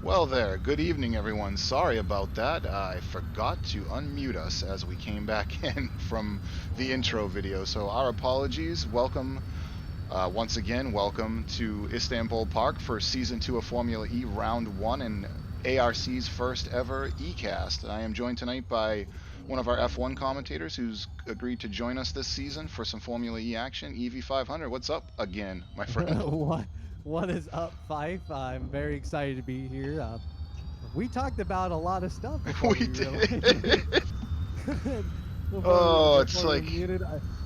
Well, there. Good evening, everyone. Sorry about that. I forgot to unmute us as we came back in from the intro video. So, our apologies. Welcome, once again, welcome to Istanbul Park for Season 2 of Formula E Round 1 and ARC's first ever eCast. I am joined tonight by one of our F1 commentators who's agreed to join us this season for some Formula E action, EV500. What's up again, my friend? what what is up, Fife? I'm very excited to be here. We talked about a lot of stuff before We we realized did. Oh, it's before we were like muted.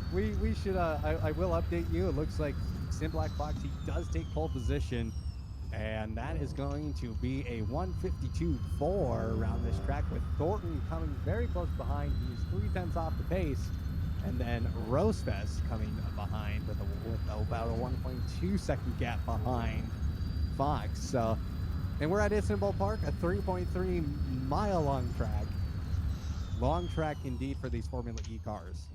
We should I will update you. It looks like Sim Black Fox he does take pole position, and that is going to be a 152.4 around this track with Thornton coming very close behind. He's 3 tenths off the pace. And then Rosefest coming behind with about a 1.2 second gap behind Fox. So, and we're at Istanbul Park, a 3.3 mile long track indeed for these Formula E cars.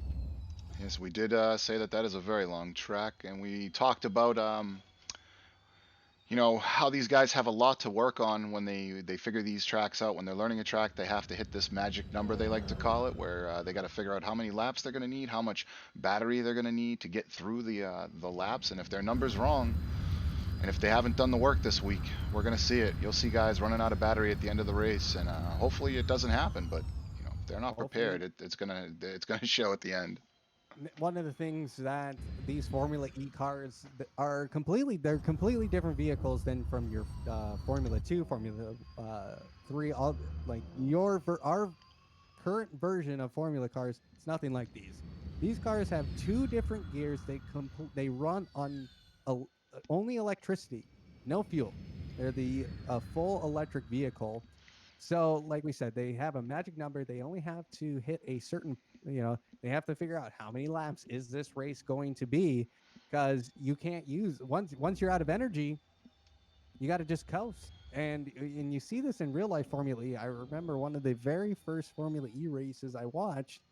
yes, we did say that that is a very long track, and we talked about how these guys have a lot to work on when they figure these tracks out. When they're learning a track, they have to hit this magic number they like to call it, where they got to figure out how many laps they're going to need, how much battery they're going to need to get through the laps, and if their number's wrong, and if they haven't done the work this week, we're going to see it. You'll see guys running out of battery at the end of the race, and hopefully it doesn't happen. But if they're not prepared, Hopefully, it's gonna show at the end. one of the things that these Formula E cars they're completely different vehicles than from your Formula 2, Formula 3, all like our current version of Formula cars. It's nothing like these. These cars have two different gears. They run on a, only electricity, no fuel. They're the full electric vehicle. So, like we said, they have a magic number. They only have to hit a certain, they have to figure out how many laps is this race going to be, because you can't use once you're out of energy, you got to just coast. And you see this in real life Formula E. I remember one of the very first Formula E races I watched.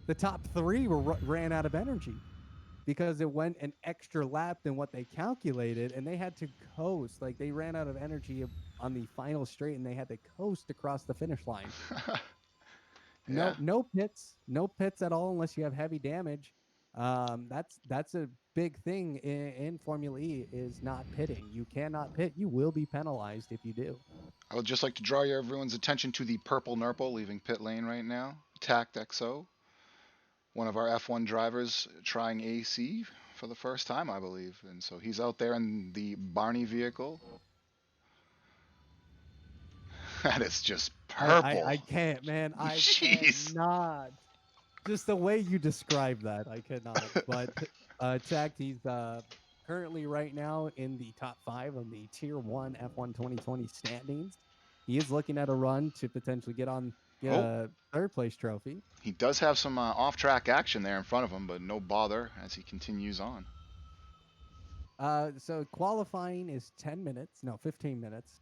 The top three ran out of energy because it went an extra lap than what they calculated, and they had to coast. Like they ran out of energy on the final straight, and they had to coast across the finish line. Yeah. No pits at all unless you have heavy damage. That's a big thing in Formula E is not pitting. You cannot pit. You will be penalized if you do. I would just like to draw everyone's attention to the purple Nurple leaving pit lane right now. Tact XO, one of our F1 drivers trying AC for the first time, I believe. And so he's out there in the Barney vehicle. That is just I purple. can't, man. I Jeez. cannot. Just the way you describe that, I cannot. But Tech, he's currently right now in the top five of the Tier One F1 2020 standings. He is looking at a run to potentially get Oh, a third place trophy. he does have some off track action there in front of him, but no bother as he continues on. So qualifying is 10 minutes, no, 15 minutes.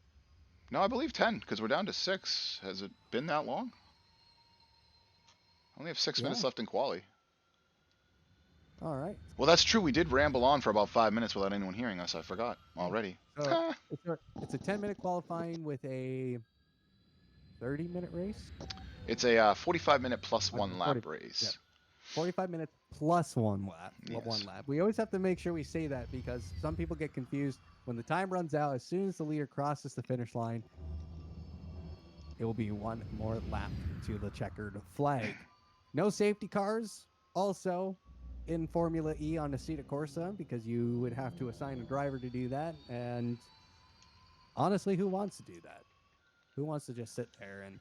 No, I believe 10 because we're down to 6. Has it been that long? I only have 6 minutes Yeah. left in quali. All right. Well, that's true. We did ramble on for about 5 minutes without anyone hearing us. I forgot Yeah. already. So it's a 10 minute qualifying with a 30-minute race. It's a 45-minute plus Okay, one 40. lap Yeah. race. 45 minutes plus one lap. One Yes. lap. We always have to make sure we say that because some people get confused. When the time runs out, as soon as the leader crosses the finish line, it will be one more lap to the checkered flag. No safety cars also in Formula E on the Assetto Corsa because you would have to assign a driver to do that. And honestly, who wants to do that? Who wants to just sit there and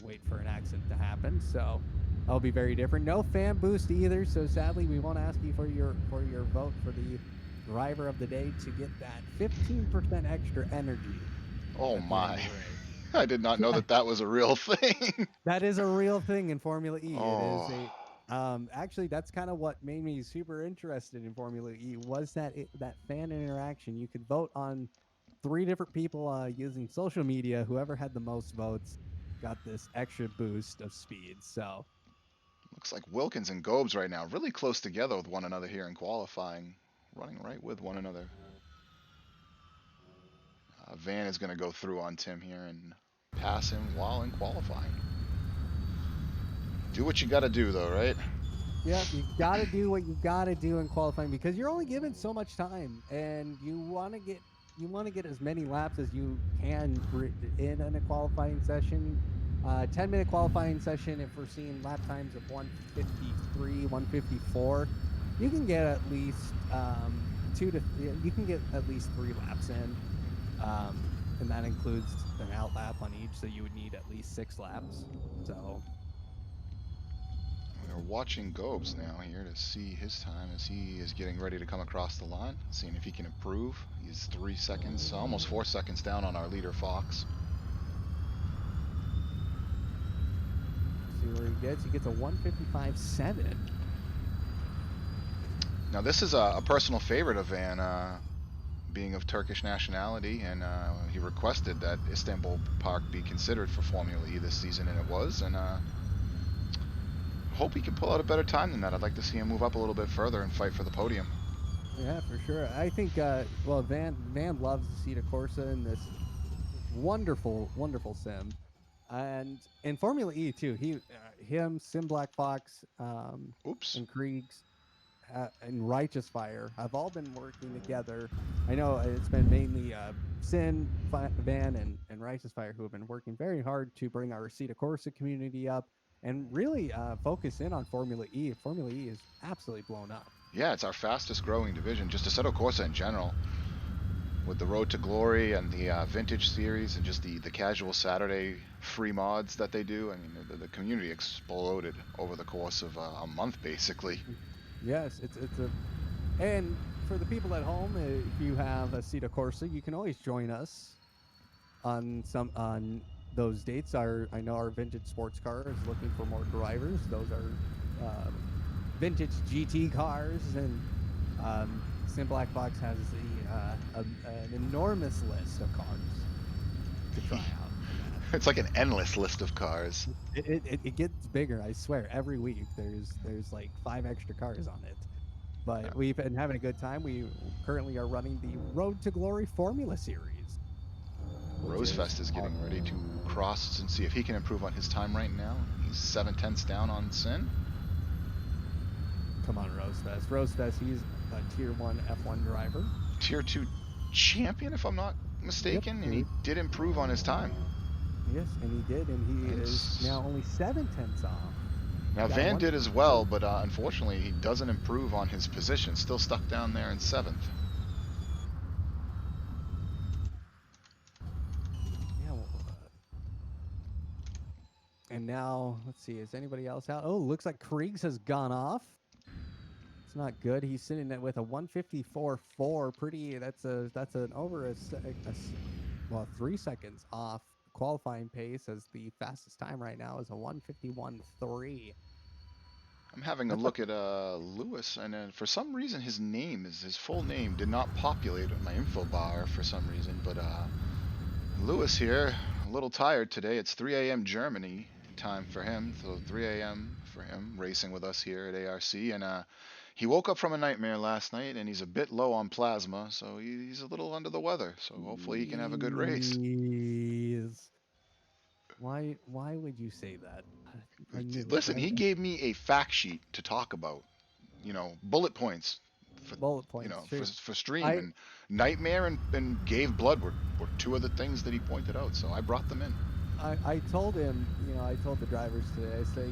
wait for an accident to happen? So that'll be very different. No fan boost either. So sadly, we won't ask you for your vote for the driver of the day to get that 15% extra energy Oh at the end my. of the race. I did not know that that was a real thing. That is a real thing in Formula E. It is Oh. a actually that's kind of what made me super interested in Formula E was that fan interaction. You could vote on three different people using social media. Whoever had the most votes got this extra boost of speed. So Looks like Wilkins and Gobes right now really close together with one another here in qualifying. Running right with one another. Van is going to go through on Tim here and pass him while in qualifying. Do what you got to do, though, right? Yep, you got to do what you got to do in qualifying because you're only given so much time, and you want to get as many laps as you can in a qualifying session. 10-minute qualifying session. If we're seeing lap times of 153, 154, you can get at least you can get at least 3 laps in, and that includes an out lap on each. So you would need at least 6 laps. So We're watching Gobes now here to see his time as he is getting ready to come across the line, seeing if he can improve. He's 3 seconds, almost 4 seconds down on our leader, Fox. see where he gets. He gets a 155.7. Now, this is a personal favorite of Van, being of Turkish nationality, and he requested that Istanbul Park be considered for Formula E this season, and it was. And hope he can pull out a better time than that. I'd like to see him move up a little bit further and fight for the podium. Yeah, for sure. I think well, Van loves the Cita Corsa in this wonderful, wonderful sim, and in Formula E too. Him, Sim Black Fox, Oops. and Kriegs, and Righteous Fire have all been working together. I know it's been mainly Van, and Righteous Fire who have been working very hard to bring our Cita Corsa community up and really focus in on Formula E. Formula E is absolutely blown up. Yeah, it's our fastest growing division, just Assetto Corsa in general. With the Road to Glory and the Vintage series and just the casual Saturday free mods that they do, I mean, the community exploded over the course of a month, basically. Yes, it's a and for the people at home, if you have a Cita Corsa, you can always join us on those dates. Our I know our vintage sports car is looking for more drivers. Those are vintage GT cars, and Sim Black Fox has an enormous list of cars to try out in that. It's like an endless list of cars. It gets bigger. I swear. Every week there's like 5 extra cars on it. Uh, But we've been having a good time. We currently are running the Road to Glory Formula Series, which is Rosefest is getting ready to cross and see if he can improve on his time right now. He's 7/10 down on Sin. come on Rosefest. Rosefest, he's a tier 1 F1 driver. Tier 2 champion, if I'm not Yep. mistaken, and he did improve on his time. Yes, and he did, and he is It's... now only 7/10 off. Now, Got a Van one. did as well, but unfortunately, he doesn't improve on his position. Still stuck down there in 7th. Yeah. Well, and now let's see. Is anybody else out? Oh, looks like Kriegs has gone off. It's not good. He's sitting there with a 154.4. Pretty. That's an over well, 3 seconds off qualifying pace, as the fastest time right now is a 151.3. I'm having a That's a look at Lewis, and for some reason, his full name did not populate on my info bar for some reason. But Lewis here, a little tired today. It's 3 a.m. Germany time for him, so 3 a.m. for him, racing with us here at ARC. And he woke up from a nightmare last night, and he's a bit low on plasma, so he's a little under the weather. So hopefully he can have a good race. Jeez. Why would you say that? I knew it. Listen, he gave me a fact sheet to talk about, bullet points for Bullet points. True. for stream, I and Nightmare and Gave Blood were two of the things that he pointed out, so I brought them in. I told him, I told the drivers today. I say,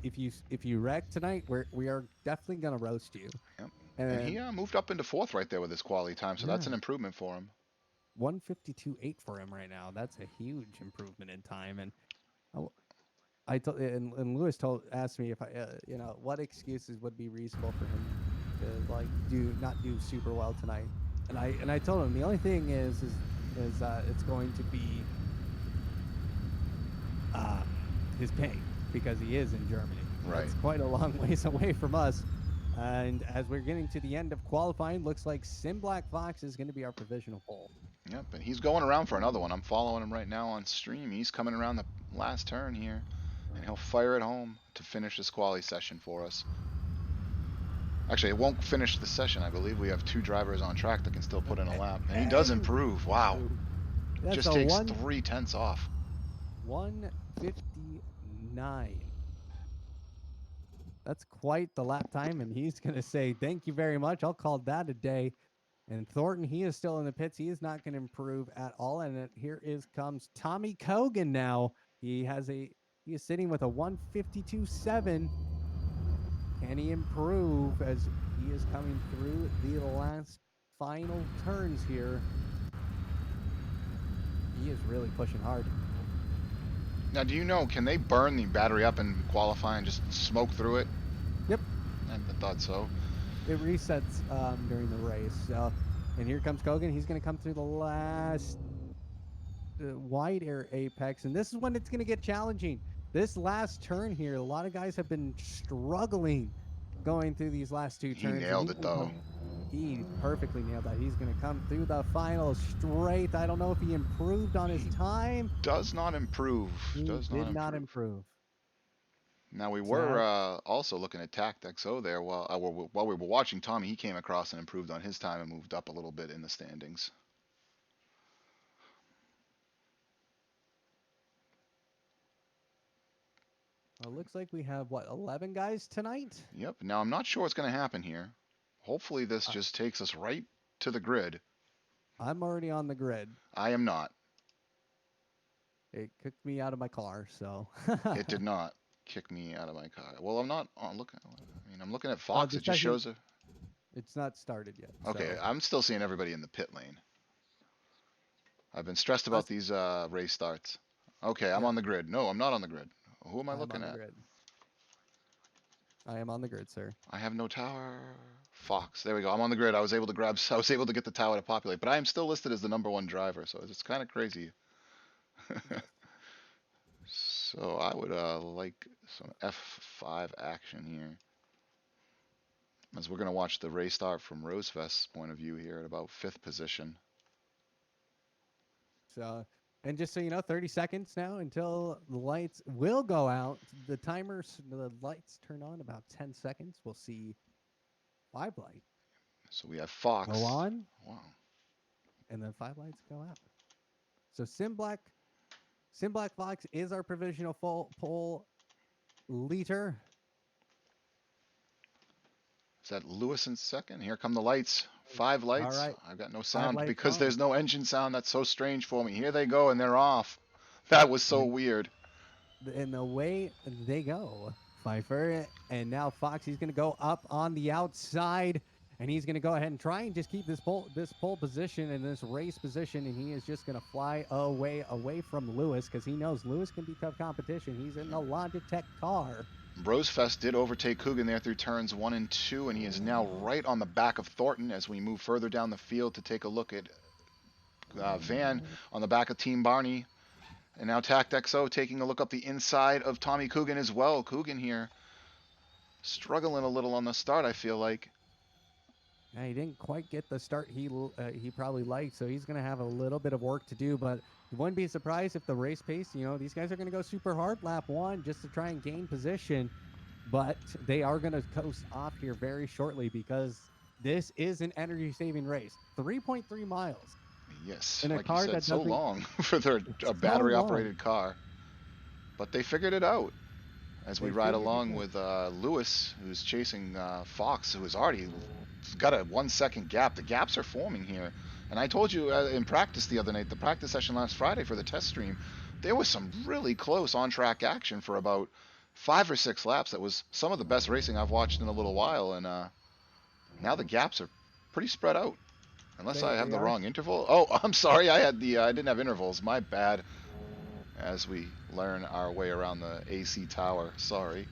if you wreck tonight, we are definitely gonna roast you. Yep. And he And moved up into 4th right there with his quality time, so that's yeah, an improvement for him. 152.8 for him right now. That's a huge improvement in time. And I told, and Lewis asked me if what excuses would be reasonable for him to like do not do super well tonight. And I told him the only thing is it's going to be uh, his pay, because he is in Germany. Right. That's quite a long ways away from us. And as we're getting to the end of qualifying, looks like Sim Black Fox is going to be our provisional pole. Yep, and he's going around for another one. I'm following him right now on stream. He's coming around the last turn here, and he'll fire it home to finish this quali session for us. Actually, it won't finish the session. I believe we have 2 drivers on track that can still put in a lap, and he does improve. Wow. That's Just a takes 3 tenths off. 1:59. That's quite the lap time, and he's going to say, thank you very much. I'll call that a day. And Thornton, he is still in the pits. He is not going to improve at all. And here comes Tommy Kogan now. He is sitting with a 1:52.7. Can he improve as he is coming through the last final turns here? He is really pushing hard. Now, do you know, can they burn the battery up in qualifying, just smoke through it? Yep, I thought so. it resets during the race. So, and here comes Kogan. He's going to come through the last wide air apex, and this is when it's going to get challenging. This last turn here, a lot of guys have been struggling going through these last two He turns, and nailed it, though. he perfectly nailed that. He's going to come through the final straight. I don't know if he improved on his time. Does not improve. He Does not did not improve. improve. Now, we So were now, also looking at TactXO there while we were watching Tommy. He came across and improved on his time and moved up a little bit in the standings. it looks like we have, what, 11 guys tonight? Yep. Now, I'm not sure what's going to happen here. Hopefully, this Uh, just takes us right to the grid. I'm already on the grid. I am not. It kicked me out of my car, so. It did not kick me out of my car. Well, I'm not looking. I mean, I'm looking at Oh, Fox. the It just session, shows a. it's not started yet, Okay, so. I'm still seeing everybody in the pit lane. I've been stressed about Us, these race starts. Okay, I'm yep, on the grid. No, I'm not on the grid. Who am I I'm looking on the at? grid. I am on the grid, sir. I have no tower. Fox. There we go. I'm on the grid. I was able to grab. I was able to get the tower to populate, but I am still listed as the #1 driver, so it's kind of crazy. Yes. So I would like some F5 action here, as we're gonna watch the race start from Rosefest's point of view here at about 5th position. So, and just so you know, 30 seconds now until the lights will go out. The lights turn on about 10 seconds. We'll see 5 light So we have go Fox. on, Wow. and then 5 lights go out. So Sim Black Fox is our provisional full pole leader. Is that Lewis in second? Here come the lights. 5 lights. All right, I've got no five sound lights because on. there's no engine sound. That's so strange for me. Here they go and they're off. That was so And weird. and away they go. Pfeiffer and now Fox. He's going to go up on the outside, and he's going to go ahead and try and just keep this pole position and this race position, and he is just going to fly away from Lewis because he knows Lewis can be tough competition. He's in the Logitech car. Rosefest did overtake Kogan there through turns 1 and 2, and he is now right on the back of Thornton as we move further down the field to take a look at Van on the back of Team Barney. And now TactXO taking a look up the inside of Tommy Coogan as well. Coogan here struggling a little on the start, I feel like. Yeah, he didn't quite get the start he probably liked, so he's going to have a little bit of work to do. But you wouldn't be surprised if the race pace, these guys are going to go super hard lap one just to try and gain position. But they are going to coast off here very shortly because this is an energy saving race. 3.3 miles Yes, in a like you car said, that so doesn't, long for their it's a so battery long. operated car. But they figured it out as we They ride figured it along out. with Lewis, who's chasing Fox, who has already got a 1 second gap. The gaps are forming here. And I told you in practice the other night, the practice session last Friday for the test stream, there was some really close on track action for about 5 or 6 laps. That was some of the best racing I've watched in a little while. And now the gaps are pretty spread out. Unless I have They the are. wrong interval. Oh, I'm sorry. I didn't have intervals. My bad. As we learn our way around the AC tower. Sorry.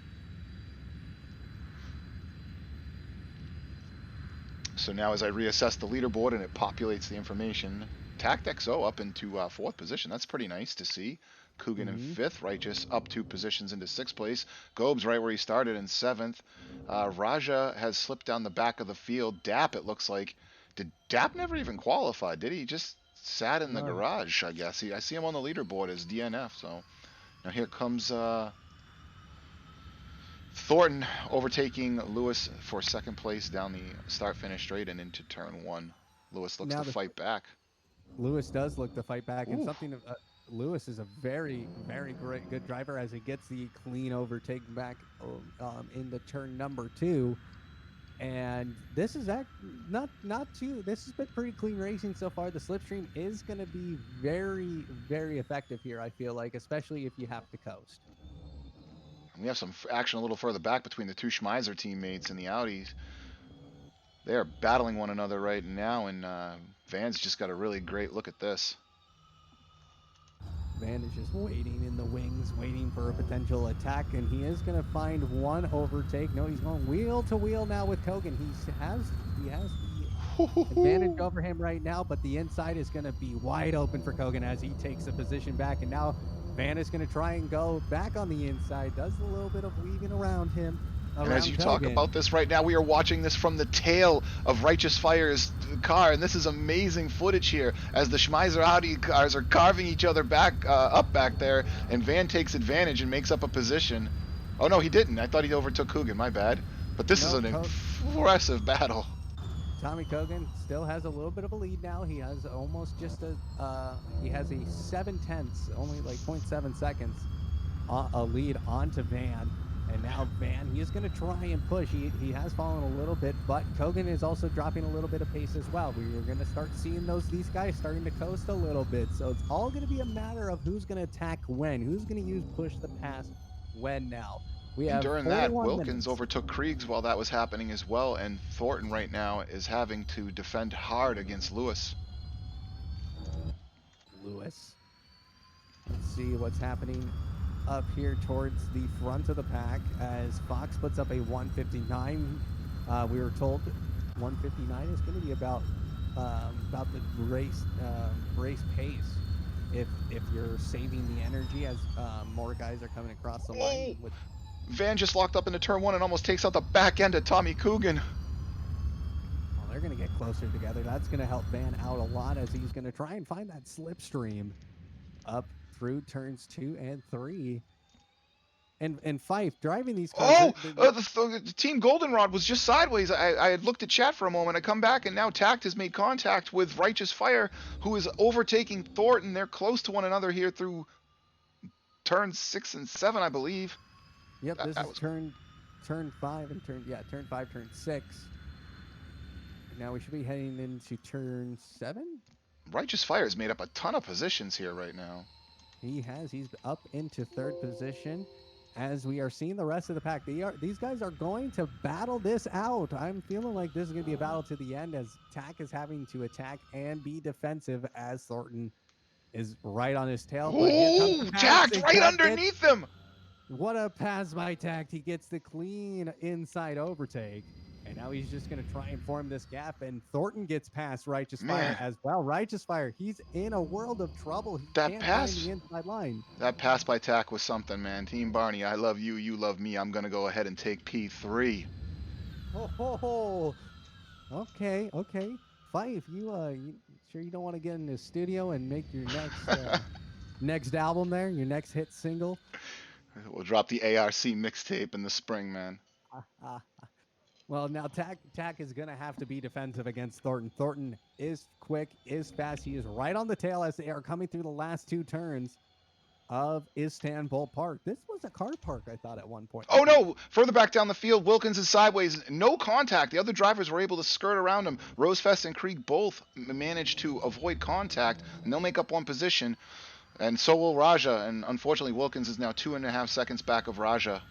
So now as I reassess the leaderboard and it populates the information, TactXO up into 4th position. That's pretty nice to see. Coogan in Mm-hmm. 5th, right, just up 2 positions into 6th place. Gobes right where he started in 7th. Raja has slipped down the back of the field. Dap, it looks like. Did Dap never even qualify? Did he? Just sat in the No, garage, I guess. I see him on the leaderboard as DNF. So now here comes Thornton overtaking Lewis for 2nd place down the start finish straight and into turn 1. Lewis looks now to the fight back. Lewis does look to fight back, and Ooh. something. Lewis is a very, very great, good driver as he gets the clean overtake back into turn number two. And this is not too. This has been pretty clean racing so far. The slipstream is going to be very, very effective here. I feel like, especially if you have to coast. We have some action a little further back between the two Schmeiser teammates and the Audis. They are battling one another right now, and Van's just got a really great look at this. Van is just waiting in the wings, waiting for a potential attack, and he is going to find one overtake. No, he's going wheel to wheel now with Kogan. He has the advantage over him right now, but the inside is going to be wide open for Kogan as he takes the position back, and now Van is going to try and go back on the inside. Does a little bit of weaving around him. And as you talk Kogan. about this right now, we are watching this from the tail of Righteous Fire's car, and this is amazing footage here as the Schmeiser Audi cars are carving each other back up back there, and Van takes advantage and makes up a position. Oh no, he didn't. I thought he overtook Kogan. My bad. But this is an impressive battle. Tommy Kogan still has a little bit of a lead now. He has almost just he has a 7/10, only like 0.7 seconds, a lead onto Van. And now Van, he is going to try and push. He has fallen a little bit, but Kogan is also dropping a little bit of pace as well. We are going to start seeing these guys starting to coast a little bit. So it's all going to be a matter of who's going to attack when, who's going to use push the pass when now. We have and during that, 41 Wilkins minutes. overtook Kriegs while that was happening as well, and Thornton right now is having to defend hard against Lewis. Lewis. Let's see what's happening up here towards the front of the pack as Fox puts up a 159. We were told 159 is going to be about the race pace. If you're saving the energy as more guys are coming across the line. Van just locked up into turn one and almost takes out the back end of Tommy Kogan. Well, they're going to get closer together. That's going to help Van out a lot as he's going to try and find that slipstream up through turns 2 and 3. And Fife driving these cars. The team Goldenrod was just sideways. I had looked at chat for a moment. I come back and now Tact has made contact with Righteous Fire, who is overtaking Thornton. They're close to one another here through turns 6 and 7, I believe. Yep, this is turn 5 and turn 5, turn 6. Now we should be heading into turn 7. Righteous Fire has made up a ton of positions here right now. He's up into third position. As we are seeing the rest of the pack, these guys are going to battle this out. I'm feeling like this is going to be a battle to the end as Tack is having to attack and be defensive as Thornton is right on his tail. Oh, Tact right underneath him. What a pass by Tact. He gets the clean inside overtake. And now he's just going to try and form this gap. And Thornton gets past Righteous Fire as well. Righteous Fire, he's in a world of trouble. He can't find the inside line. That pass by Tack was something, man. Team Barney, I love you. You love me. I'm going to go ahead and take P3. Oh. Okay. Fife, you sure you don't want to get in the studio and make your next album there, your next hit single? We'll drop the ARC mixtape in the spring, man. Well, now Tack is going to have to be defensive against Thornton. Thornton is quick, is fast. He is right on the tail as they are coming through the last 2 turns of Istanbul Park. This was a car park, I thought, at one point. Oh, no. Further back down the field, Wilkins is sideways. No contact. The other drivers were able to skirt around him. Rosefest and Krieg both managed to avoid contact, and they'll make up one position. And so will Raja. And unfortunately, Wilkins is now 2.5 seconds back of Raja.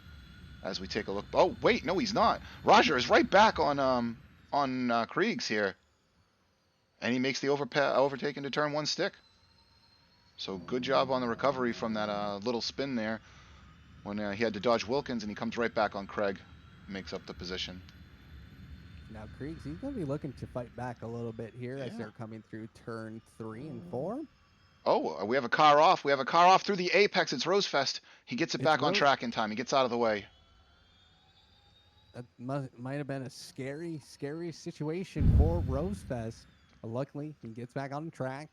As we take a look. Oh, wait, no, he's not. Roger is right back on Kriegs here. And he makes the overtake into turn 1 stick. So good job on the recovery from that little spin there. When he had to dodge Wilkins, and he comes right back on Craig. Makes up the position. Now Kriegs, he's going to be looking to fight back a little bit here as they're coming through turn 3 and 4. Oh, we have a car off. We have a car off through the apex. It's Rosefest. He gets it back on track in time. He gets out of the way. That might have been a scary situation for Rosefest. But luckily, he gets back on track.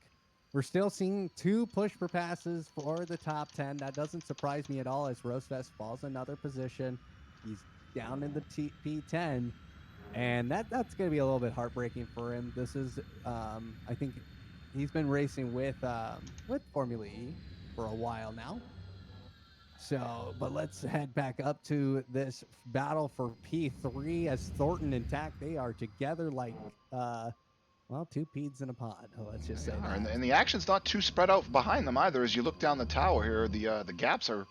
We're still seeing 2 push per passes for the top 10. That doesn't surprise me at all as Rosefest falls another position. He's down in the P10. And that's going to be a little bit heartbreaking for him. This is, I think, he's been racing with Formula E for a while now. So, but let's head back up to this battle for P3 as Thornton and Tack, they are together like well, two peas in a pod. Let's just They say are, that. and the action's not too spread out behind them either. As you look down the tower here, the gaps are,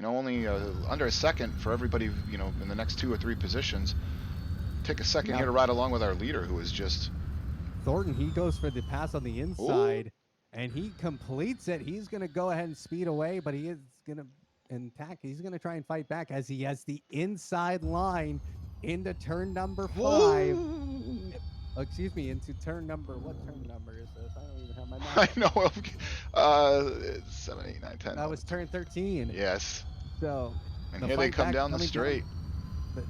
only under a second for everybody, in the next 2 or 3 positions. Take a second Now, here to ride along with our leader, who is just, Thornton, he goes for the pass on the ooh, inside and he completes it. He's going to go ahead and speed away, but he is going to attack. He's going to try and fight back as he has the inside line into turn number 5. whoa. Excuse me, into turn number, what turn number is this? I don't even have my map I up. know. It's 7, 8, 9, 10, That 11, was 12. turn 13. Yes, So and the here they fight come back down the coming straight.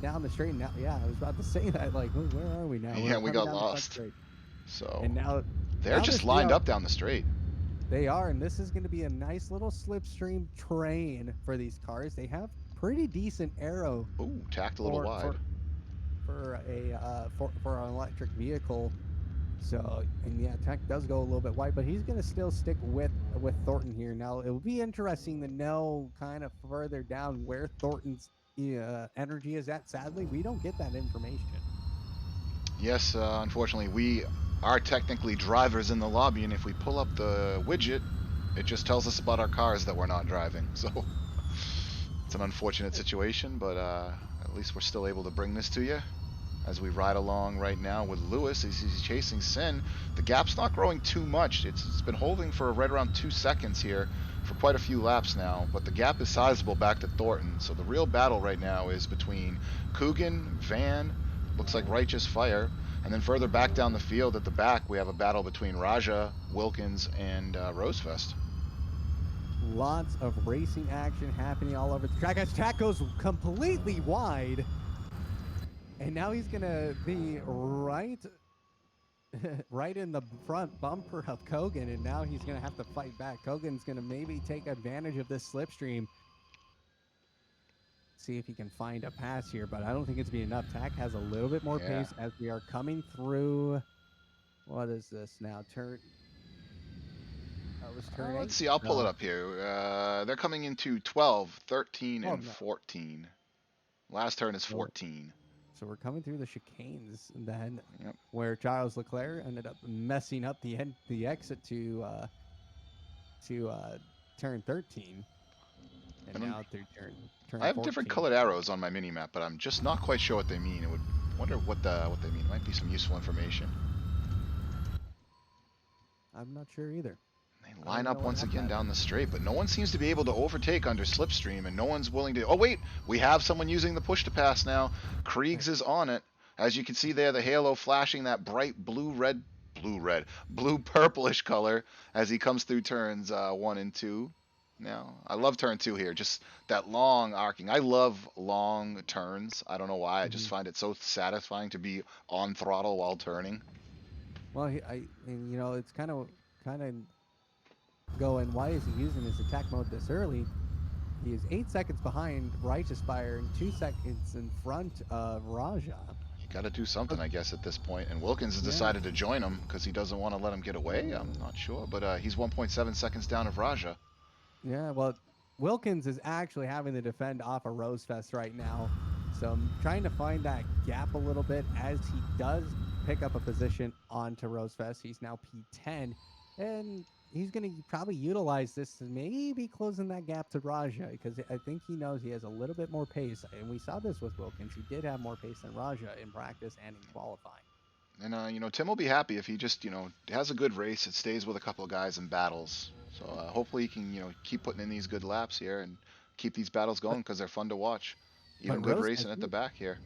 down the straight now. Yeah, I was about to say that. Like, where are we now? Yeah, We're we coming got down the front lost. straight, So and now they're just this we lined are up down the straight. they are, and this is going to be a nice little slipstream terrain for these cars. They have pretty decent aero Ooh, tacked a little for wide. for an electric vehicle. So, and yeah, Tech does go a little bit wide, but he's going to still stick with Thornton here. Now, it will be interesting to know kind of further down where Thornton's energy is at. Sadly, we don't get that information. Yes, unfortunately, we are technically drivers in the lobby, and if we pull up the widget, it just tells us about our cars that we're not driving. So it's an unfortunate situation, but at least we're still able to bring this to you as we ride along right now with Lewis as he's chasing Sin. The gap's not growing too much. It's been holding for right around 2 seconds here for quite a few laps now, but the gap is sizable back to Thornton. So the real battle right now is between Kogan, Van, looks like Righteous Fire, and then further back down the field at the back, we have a battle between Raja, Wilkins, and Rosefest. Lots of racing action happening all over the track as Track goes completely wide. And now he's going to be right in the front bumper of Kogan, and now he's going to have to fight back. Kogan's going to maybe take advantage of this slipstream, see if he can find a pass here, but I don't think it's be enough. Tack has a little bit more Yeah. pace as we are coming through. What is this now? That was turn Let's 8. see, I'll pull it So, up here. They're coming into 12, 13, oh and no. 14. Last turn is So, 14. so we're coming through the chicanes, and then Yep. where Charles Leclerc ended up messing up the exit to turn 13, and And now through I turn have different 14. colored arrows on my mini map, but I'm just not quite sure what they mean. It would wonder what they mean. It might be some useful information. I'm not sure either. They I don't line even know up what once map again that down is. the straight, but no one seems to be able to overtake under Slipstream, and no one's willing to. Oh wait, we have someone using the push to pass now. Kriegs is on it. As you can see there, the halo flashing that bright blue purplish color as he comes through turns 1 and 2. Now, I love turn 2 here. Just that long arcing. I love long turns. I don't know why. I just Mhm. find it so satisfying to be on throttle while turning. Well, and it's kind of going. Why is he using his attack mode this early? He is 8 seconds behind Righteous Fire and 2 seconds in front of Raja. You got to do So, something, I guess, at this point. And Wilkins has yeah, decided to join him because he doesn't want to let him get away. I'm not sure, but he's 1.7 seconds down of Raja. yeah. Well, Wilkins is actually having to defend off of Rosefest right now. So I'm trying to find that gap a little bit as he does pick up a position onto Rosefest. He's now P10, and he's going to probably utilize this to maybe closing that gap to Raja because I think he knows he has a little bit more pace. And we saw this with Wilkins. He did have more pace than Raja in practice and in qualifying. And Tim will be happy if he just has a good race. It stays with a couple of guys in battles. So hopefully he can keep putting in these good laps here and keep these battles But going because they're fun to watch. but Even good Rosefest, racing at the back here.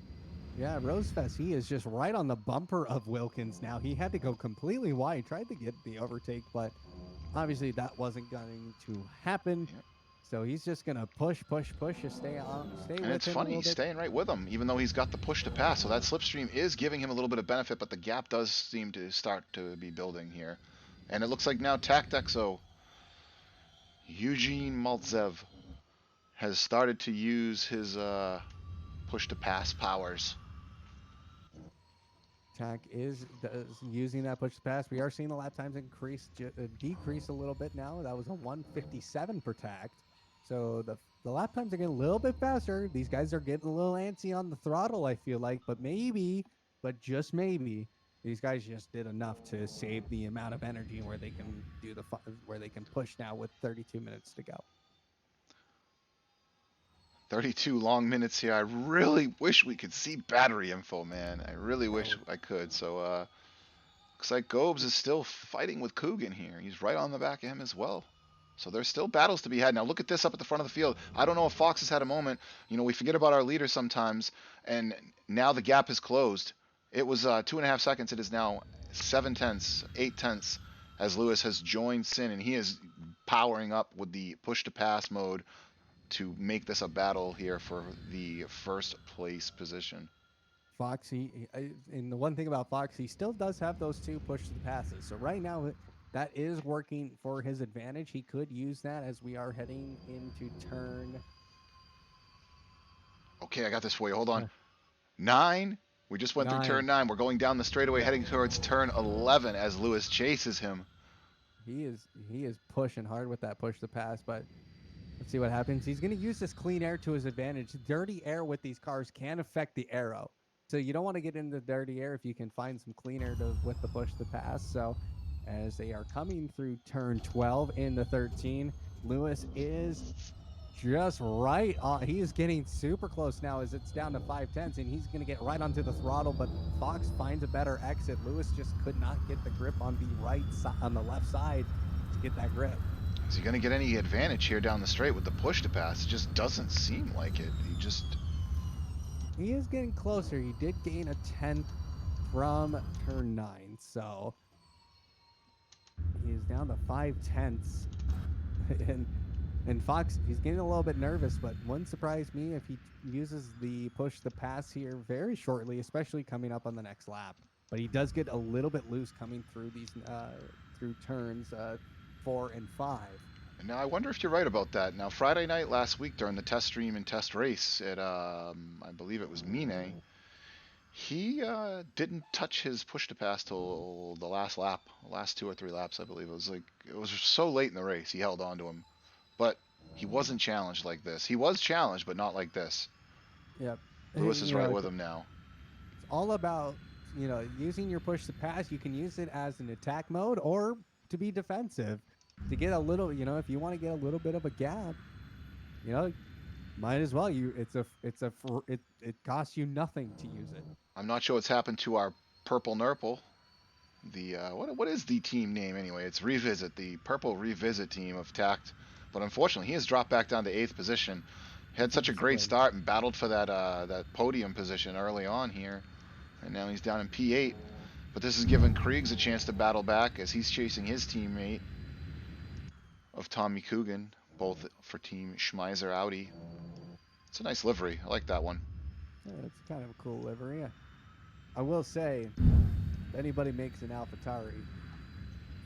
yeah, Rosefest, he is just right on the bumper of Wilkins now. He had to go completely wide, tried to get the overtake, but obviously that wasn't going to happen. Yep. So he's just gonna push, push, push, to stay And with it's him a funny, little he's bit. staying right with him, even though he's got the push to pass. So that slipstream is giving him a little bit of benefit, but the gap does seem to start to be building here. And it looks like now Tactexo, Eugene Maltsev, has started to use his push to pass powers. Tack is using that push to pass. We are seeing the lap times decrease a little bit now. That was a 157 per tact. So the lap times are getting a little bit faster. These guys are getting a little antsy on the throttle, I feel like, but maybe, but just maybe, these guys just did enough to save the amount of energy where they can where they can push now with 32 minutes to go. 32 long minutes here. I really wish we could see battery info, man. I really wish Oh, I could. So, looks like Gobes is still fighting with Kogan here. He's right on the back of him as well. So there's still battles to be had. Now look at this up at the front of the field. I don't know if Fox has had a moment. You know, we forget about our leader sometimes, and now the gap is closed. It was 2.5 seconds. It is now 7 tenths, 8 tenths, as Lewis has joined Sin, and he is powering up with the push to pass mode to make this a battle here for the first place position. Foxy, and the one thing about Fox, he still does have those two push to the passes. So right now, that is working for his advantage. He could use that as we are heading into turn Okay, I got this for you. Hold on. uh, 9. We just went through turn nine. 9. We're going down the straightaway Yep, heading towards turn 11 as Lewis chases him. he is pushing hard with that push to pass, but let's see what happens. He's going to use this clean air to his advantage. Dirty air with these cars can affect the aero. So you don't want to get into dirty air if you can find some clean air with the push to pass. So as they are coming through turn 12 into 13, Lewis is just right on. He is getting super close now as it's down to 5 tenths, and he's going to get right onto the throttle. But Fox finds a better exit. Lewis just could not get the grip on the on the left side to get that grip. Is he going to get any advantage here down the straight with the push to pass? It just doesn't seem like it. He just. He is getting closer. He did gain a tenth from turn 9. So he is down to 5 tenths. and and Fox, he's getting a little bit nervous, but wouldn't surprise me if he uses the push the pass here very shortly, especially coming up on the next lap. But he does get a little bit loose coming through these through turns 4 and 5. And now I wonder if you're right about that. Now Friday night last week during the test stream and test race at I believe it was Mine, he didn't touch his push to pass till the last lap, last 2 or 3 laps I believe. It was so late in the race he held on to him, but he wasn't challenged like this. He was challenged, but not like this. Yep. Lewis is You right know, with him now. it's all about using your push to pass. You can use it as an attack mode or to be defensive to get a little. If you want to get a little bit of a gap, you know, might as well. It costs you nothing to use it. I'm not sure what's happened to our purple nurple. The what is the team name anyway? It's Revisit, the purple Revisit team of Tact. But unfortunately, he has dropped back down to 8th position. He had such a great Right. start and battled for that podium position early on here, and now he's down in P8. But this has given Kriegs a chance to battle back as he's chasing his teammate of Tommy Coogan, both for Team Schmeiser Audi. It's a nice livery. I like that one. Yeah, it's kind of a cool livery. Yeah. I will say, if anybody makes an AlphaTauri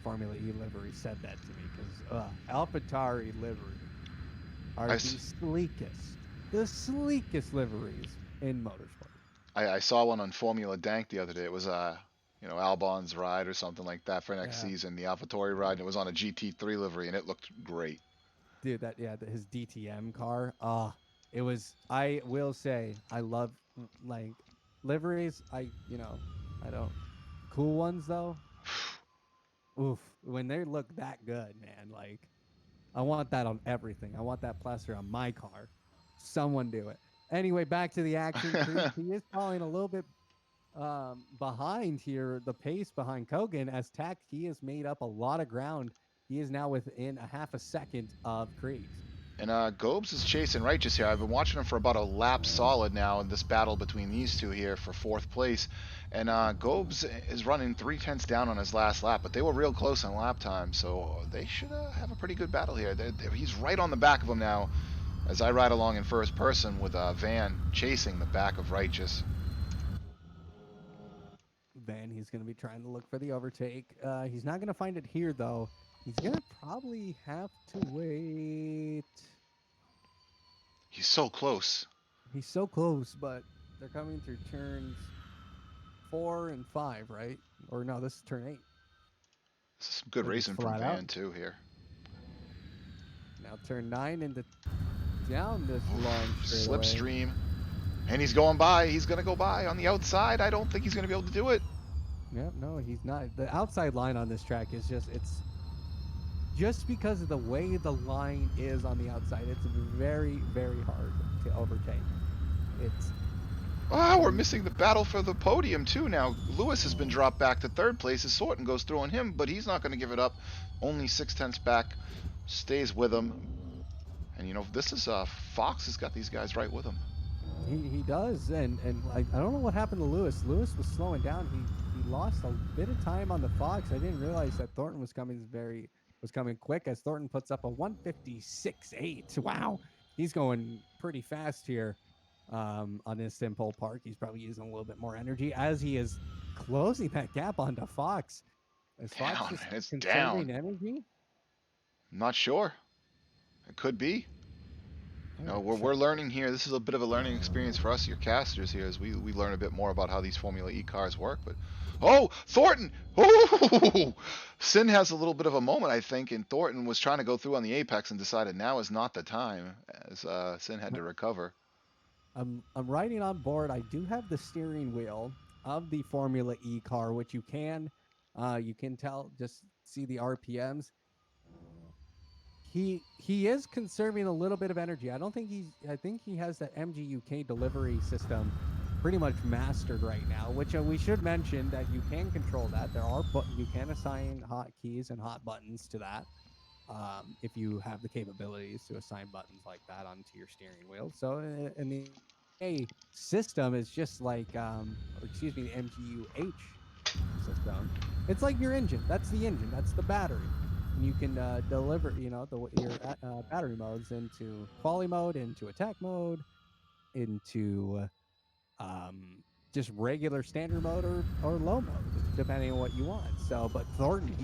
Formula E livery, said that to me because AlphaTauri livery are I the sleekest liveries in motorsport. I saw one on Formula Dank the other day. It was Albon's ride or something like that for next Yeah, season, the AlphaTauri ride, and it was on a GT3 livery, and it looked great. dude, his DTM car. It was. I will say, I love like liveries. I don't cool ones though. Oof, when they look that good, man. Like I want that on everything. I want that plaster on my car. Someone do it. Anyway, back to the action. Krieg, he is falling a little bit behind here, the pace behind Kogan as Tack. He has made up a lot of ground. He is now within a half a second of Kriegs. And Gobes is chasing Righteous here. I've been watching him for about a lap solid now in this battle between these two here for 4th place. And Gobes is running 3 tenths down on his last lap, but they were real close on lap time, so they should have a pretty good battle here. He's right on the back of him now as I ride along in first person with Van chasing the back of Righteous. Then he's going to be trying to look for the overtake. He's not going to find it here, though. He's going to probably have to wait. He's so close. He's so close, but they're coming through turns 4 and 5, right? Or no, this is turn 8. This is some good I think it's racing from flat out. Van too here. Now turn 9 into down this Oof, long straightaway. slipstream. And he's going by. He's going to go by on the outside. I don't think he's going to be able to do it. Yep, no, he's not. The outside line on this track is it's just because of the way the line is on the outside, it's very, very hard to overtake. It's Ah, we're and missing the battle for the podium too now. Lewis has been dropped back to third place as Sorton goes through on him, but he's not going to give it up. Only 6/10 back, stays with him. And you know, this is Fox has got these guys right with him. he does, and I don't know what happened to Lewis. Lewis was slowing down. He lost a bit of time on the Fox. I didn't realize that Thornton was coming quick as Thornton puts up a 156.8. Wow, he's going pretty fast here on this Simple Park. He's probably using a little bit more energy as he is closing that gap onto Fox. Is Fox Down, just it's conserving down. energy? I'm not sure. It could be. Oh, No, we're learning here. This is a bit of a learning experience for us, your casters here, as we learn a bit more about how these Formula E cars work. But oh, Thornton! Oh, Sin has a little bit of a moment, I think, and Thornton was trying to go through on the apex and decided now is not the time, as Sin had to recover. I'm riding on board. I do have the steering wheel of the Formula E car, which you can tell, just see the RPMs. He is conserving a little bit of energy. I think he has that MGUK delivery system pretty much mastered right now, which we should mention that you can control that. You can assign hotkeys and hot buttons to that. If you have the capabilities to assign buttons like that onto your steering wheel. So in the A system is just like or excuse me, the MGUH system. It's like your engine. That's the engine. That's the battery. And you can deliver, your battery modes into quali mode, into attack mode, into just regular standard mode or low mode, depending on what you want. So, but Thornton,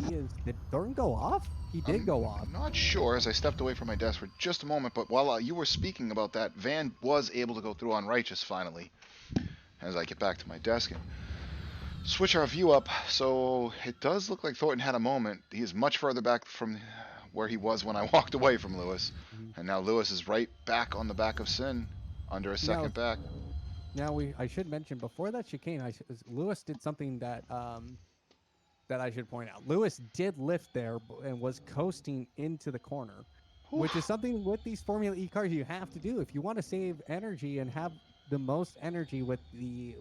did Thornton go off? He did I'm go off. not sure as I stepped away from my desk for just a moment, but while you were speaking about that, Van was able to go through on Righteous finally. As I get back to my desk and switch our view up, so it does look like Thornton had a moment. He is much further back from where he was when I walked away from Lewis. Mhm. And now Lewis is right back on the back of Sin, under a Now, second back. I should mention before that chicane, Lewis did something that I should point out. Lewis did lift there and was coasting into the corner, Whew. which is something with these Formula E cars you have to do if you want to save energy and have the most energy with the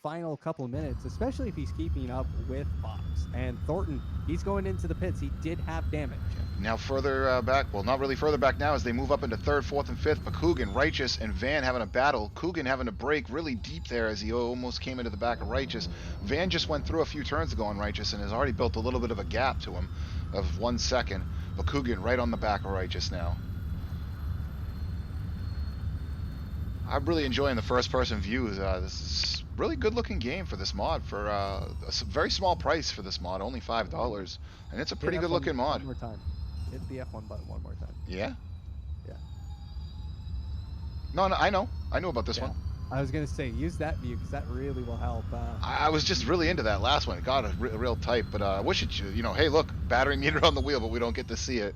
final couple of minutes, especially if he's keeping up with Fox and Thornton. He's going into the pits. He did have damage. Now further back, well, not really further back now, as they move up into third, fourth, and fifth. But Kogan, Righteous, and Van having a battle. Kogan having to brake really deep there as he almost came into the back of Righteous. Van just went through a few turns ago on Righteous and has already built a little bit of a gap to him of 1 second. But Kogan right on the back of Righteous now. I'm really enjoying the first-person views. This is really good-looking game for this mod for a very small price for this mod, only $5, and it's a Hit pretty F1 good-looking mod. one more time. Hit the F1 button one more time. Yeah. Yeah. No, I know about this one. Yeah. I was gonna say use that view because that really will help. I was just really into that last one. It got a real type, but I wish it, hey, look, battery meter on the wheel, but we don't get to see it.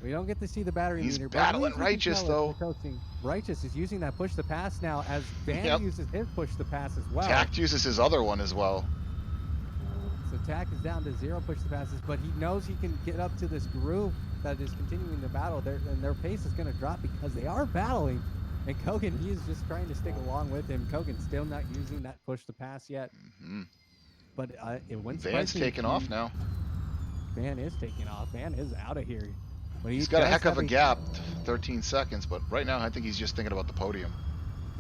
We don't get to see the battery He's meter, but at battling least we can Righteous, tell it. They're though. coasting. Righteous is using that push to pass now as Van Yep. uses his push to pass as well. Tact uses his other one as well. So Tack is down to 0 push to passes, but he knows he can get up to this groove that is continuing the battle. And their pace is going to drop because they are battling. And Kogan, he is just trying to stick along with him. Kogan's still not using that push to pass yet. Mm-hmm. But it went Van's taking off now. Van is taking off. Van is out of here. But He's got a heck of a gap, 13 seconds, but right now I think he's just thinking about the podium.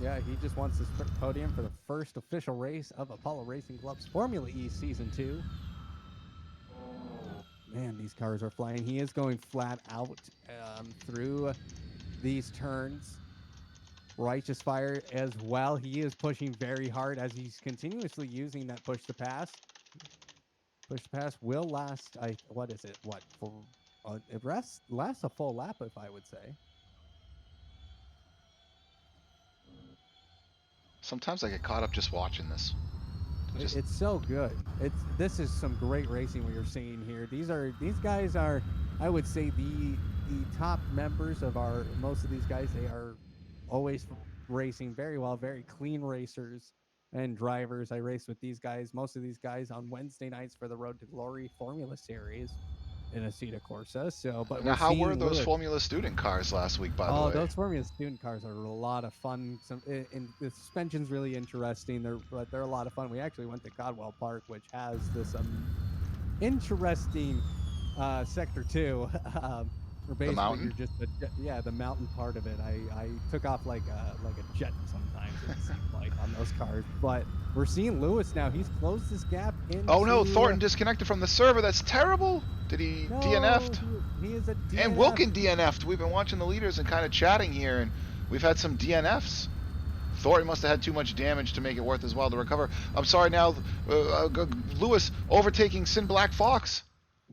Yeah, he just wants this podium for the first official race of Apollo Racing Club's Formula E Season 2. Man, these cars are flying. He is going flat out through these turns. Righteous Fire as well. He is pushing very hard as he's continuously using that push to pass. Push to pass will last. What is it? What for? It lasts a full lap, if I would say. Sometimes I get caught up just watching this. Just It's so good. This is some great racing we are seeing here. These guys are, I would say, the top members of our most of these guys. They are always racing very well, very clean racers and drivers. I race with these guys, most of these guys on Wednesday nights for the Road to Glory Formula Series in Aceta Corsa. So, but now, we're how were seeing those Lewis. Formula Student cars last week, by the Oh, way? those Formula Student cars are a lot of fun. And the suspension's really interesting. They're a lot of fun. We actually went to Codwell Park, which has this interesting sector two, where The basically mountain? you're just yeah, the mountain part of it. I took off like a jet sometimes it seemed like on those cars. But we're seeing Lewis now. He's closed this gap Oh no, into Thornton disconnected from the server. That's terrible. Did he no, DNF'd? he is a And DNF. Wilkin DNF'd. We've been watching the leaders and kind of chatting here, and we've had some DNFs. Thornton must have had too much damage to make it worth his while to recover. I'm sorry now, Lewis overtaking Sin Black Fox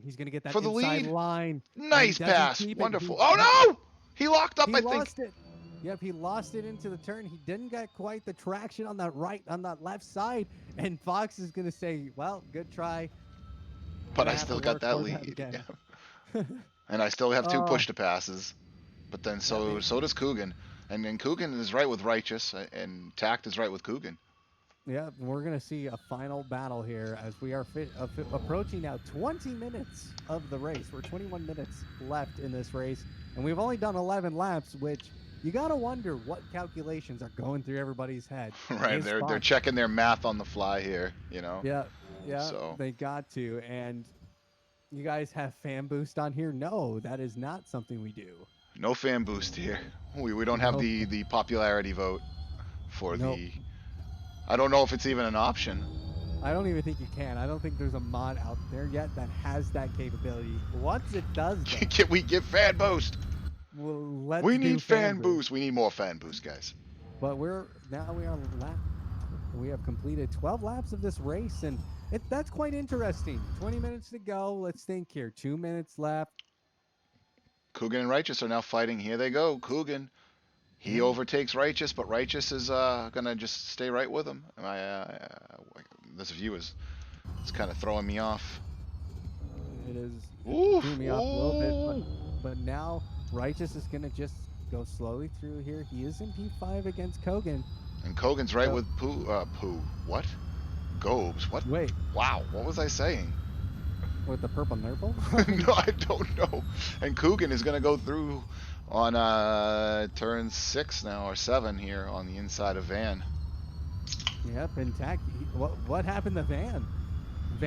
He's gonna get that for the inside lead. line, and he Nice doesn't pass. keep it. Wonderful. Yep, Oh no! He locked up, he I think. lost it. Yep, he lost it into the turn. He didn't get quite the traction on that left side, and Fox is gonna say, "Well, good try. But Gonna I have to still got work that for that lead. again." And I still have two Oh, push to passes. But then yep, so does Kogan. And then Coogan is right with Righteous, and Tact is right with Coogan. yep. We're gonna see a final battle here as we are approaching now 20 minutes of the race. We're 21 minutes left in this race, and we've only done 11 laps, which you gotta wonder what calculations are going through everybody's head. Right, Is they're Fox checking their math on the fly here, you know. Yeah, yeah, So they got to. And you guys have fan boost on here? No, that is not something we do. no fan boost here. We don't have No, the popularity vote for nope. the. I don't know if it's even an option. I don't even think you can. I don't think there's a mod out there yet that has that capability. Once it does, though, Can we get fan boost? well, let's We do need fan fan boost. boost. We need more fan boost, guys. But we are we have completed 12 laps of this race, and that's quite interesting. 20 minutes to go. Let's think here. 2 minutes left. Coogan and Righteous are now fighting. Here they go. Coogan. He Yeah, overtakes Righteous, but Righteous is gonna just stay right with him. This view is it's kind of throwing me off. it is. It Ooh, threw me off a little bit, ooh. but now Righteous is gonna just go slowly through here. He is in P5 against Kogan. And Kogan's right So with Pooh. What? Gobes. What? wait, Wow. What was I saying? with the purple nurple? No, I don't know. And Coogan is gonna go through on turn 6 now or 7 here on the inside of Van. Yep, intact. What happened to Van?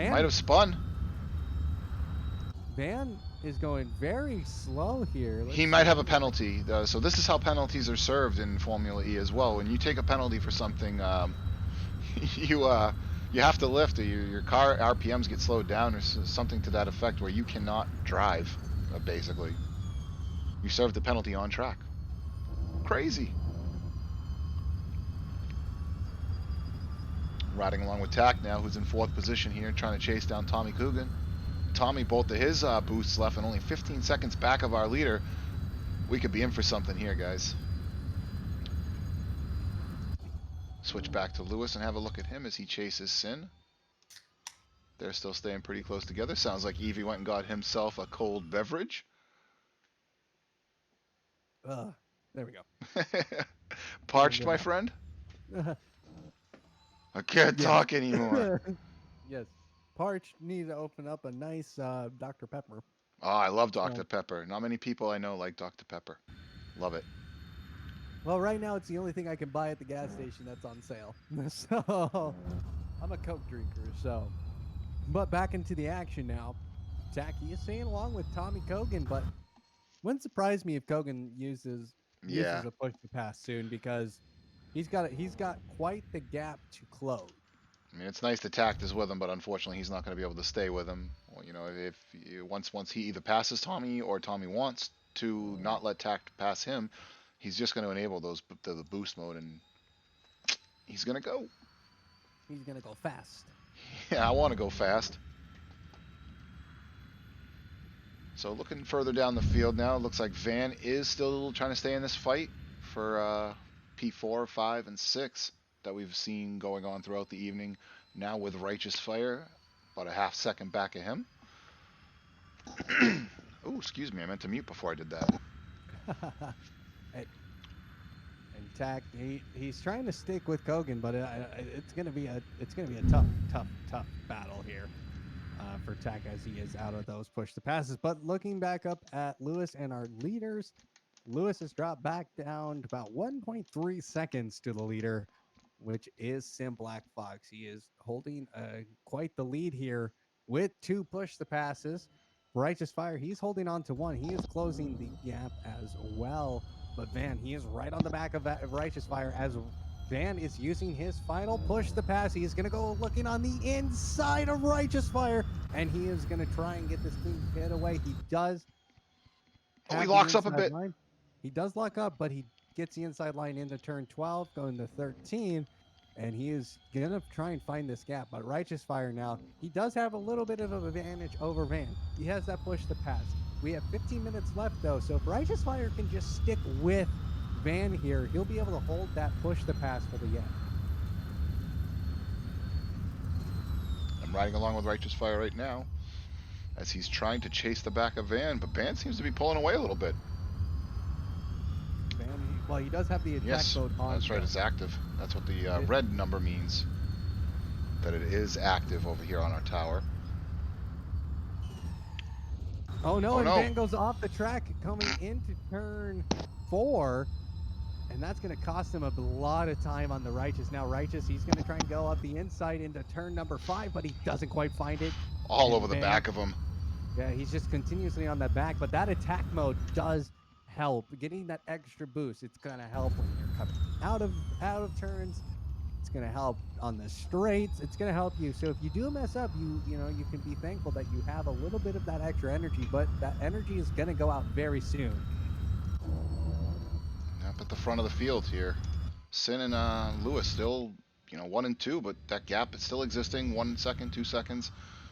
Might Van have spun. Van is going very slow here. He Let's might have a see. penalty. So this is how penalties are served in Formula E as well. When you take a penalty for something, you have to lift. Your car RPMs get slowed down, or something to that effect, where you cannot drive. Basically, you serve the penalty on track. Crazy. Riding along with Tack now, who's in 4th position here, trying to chase down Tommy Coogan. Tommy, both of his boosts left and only 15 seconds back of our leader. We could be in for something here, guys. Switch back to Lewis and have a look at him as he chases Sin. They're still staying pretty close together. Sounds like Evie went and got himself a cold beverage. There we go. Feeling Parched, good my now. friend? I can't Yes. talk anymore. Yes. Parch needs to open up a nice Dr. Pepper. Oh, I love So, Dr. Pepper. Not many people I know like Dr. Pepper. Love it. well, right now it's the only thing I can buy at the gas station that's on sale. So I'm a Coke drinker. So, but back into the action now. Tacky is staying along with Tommy Kogan, but wouldn't surprise me if Kogan Yeah. uses a push to pass soon because he's got quite the gap to close. I mean, it's nice that Tact is with him, but unfortunately, he's not going to be able to stay with him. Well, you know, if once he either passes Tommy or Tommy wants to not let Tact pass him, he's just going to enable the boost mode, and he's going to go. He's gonna go fast. Yeah, I want to go fast. So looking further down the field now, it looks like Van is still trying to stay in this fight for P4, 5, and 6 that we've seen going on throughout the evening. Now with Righteous Fire, about a half second back of him. Oh, excuse me, I meant to mute before I did that. and, and Tack, he's trying to stick with Kogan, but it's gonna be a tough battle here for Tack as he is out of those push to passes. But looking back up at Lewis and our leaders, Lewis has dropped back down to about 1.3 seconds to the leader, which is Sim Black Fox. He is holding quite the lead here with two push the passes. Righteous Fire, he's holding on to one. He is closing the gap as well. But Van, he is right on the back of Righteous Fire as Van is using his final push the pass. He is going to go looking on the inside of Righteous Fire, and he is going to try and get this clean getaway. He does Oh, he have the locks up a inside bit. line. He does lock up, but he gets the inside line into turn 12, going to 13, and he is going to try and find this gap. But Righteous Fire now, he does have a little bit of an advantage over Van. He has that push to pass. We have 15 minutes left, though, so if Righteous Fire can just stick with Van here, he'll be able to hold that push to pass for the end. I'm riding along with Righteous Fire right now as he's trying to chase the back of Van, but Van seems to be pulling away a little bit. Van, well, he does have the attack Yes, mode on. that's right, So it's active. That's what the red number means, that it is active over here on our tower. oh no, Oh and no, Van goes off the track coming into turn 4. And that's going to cost him a lot of time on the Righteous. Now, Righteous, he's going to try and go up the inside into turn number 5, but he doesn't quite find it. all And over the Van, back of him. yeah, he's just continuously on the back. But that attack mode does help. Getting that extra boost, it's going to help when you're coming out of turns. It's going to help on the straights. It's going to help you. So if you do mess up, you can be thankful that you have a little bit of that extra energy. But that energy is going to go out very soon. Up at the front of the field here. Sin and Lewis still, 1 and 2, but that gap is still existing. 1 second, 2 seconds,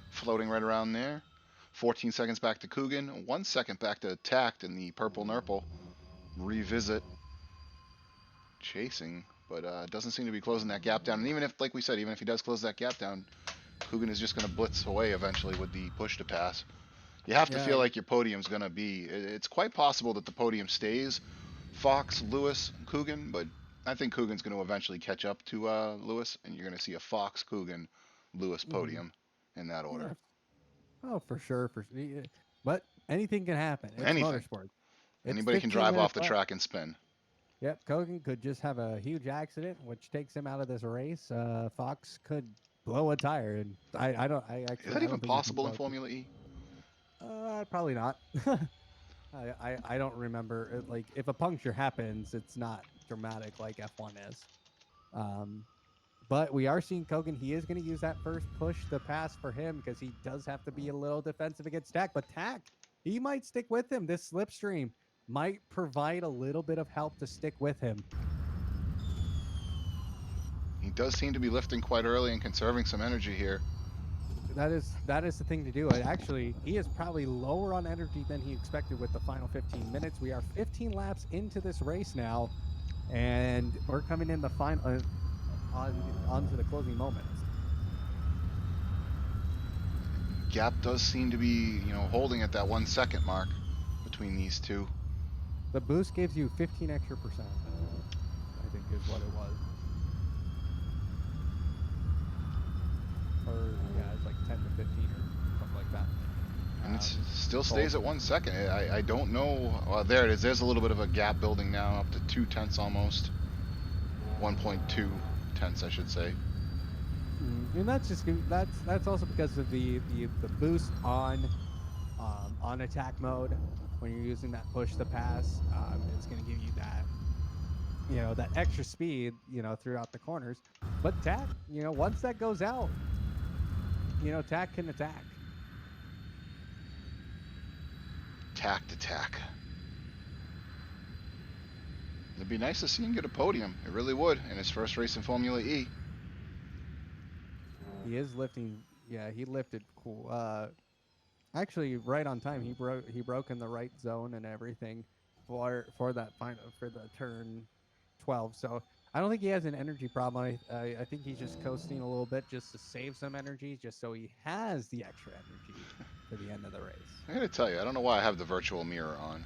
floating right around there. 14 seconds back to Kogan. 1 second back to Tact in the purple Nurple. Revisit chasing, but doesn't seem to be closing that gap down. And even if, like we said, even if he does close that gap down, Kogan is just going to blitz away eventually with the push to pass. You have to Yeah, feel like your podium's going to be. It's quite possible that the podium stays Fox, Lewis, Coogan, but I think Coogan's going to eventually catch up to Lewis, and you're going to see a Fox, Coogan, Lewis mhm, podium in that order. yeah. Oh, for sure, but anything can happen. It's Anything. motorsports. It's Anybody can 15 drive off minutes the left. track and spin. Yep, Kogan could just have a huge accident, which takes him out of this race. Fox could blow a tire, and I don't. I Is actually that I even don't think he can possible in blow. Formula E? Probably not. I don't remember. Like if a puncture happens, it's not dramatic like F1 is. Um, but we are seeing Kogan. He is going to use that first push to pass for him because he does have to be a little defensive against Tack. But Tack, he might stick with him. This slipstream might provide a little bit of help to stick with him. He does seem to be lifting quite early and conserving some energy here. That is the thing to do. Actually, he is probably lower on energy than he expected with the final 15 minutes. We are 15 laps into this race now, and we're coming in the final onto the closing moments. Gap does seem to be, holding at that 1 second mark between these two. The boost gives you 15 extra percent. I think is what it was. Or yeah, it's like 10 to 15 or something like that. And it still Total. stays at 1 second. I don't know. There it is. There's a little bit of a gap building now, up to 2 tenths almost. 1.2 tenths, I should say. And that's also because of the boost on attack mode when you're using that push to pass. It's going to give you that extra speed throughout the corners. But Tack, once that goes out, Tack can attack. Tack to tack. It'd be nice to see him get a podium. It really would in his first race in Formula E. He is lifting. Yeah, he lifted cool. Actually, right on time. He broke in the right zone and everything for that final for the turn 12. So I don't think he has an energy problem. I think he's just coasting a little bit just to save some energy, just so he has the extra energy for the end of the race. I gotta tell you, I don't know why I have the virtual mirror on.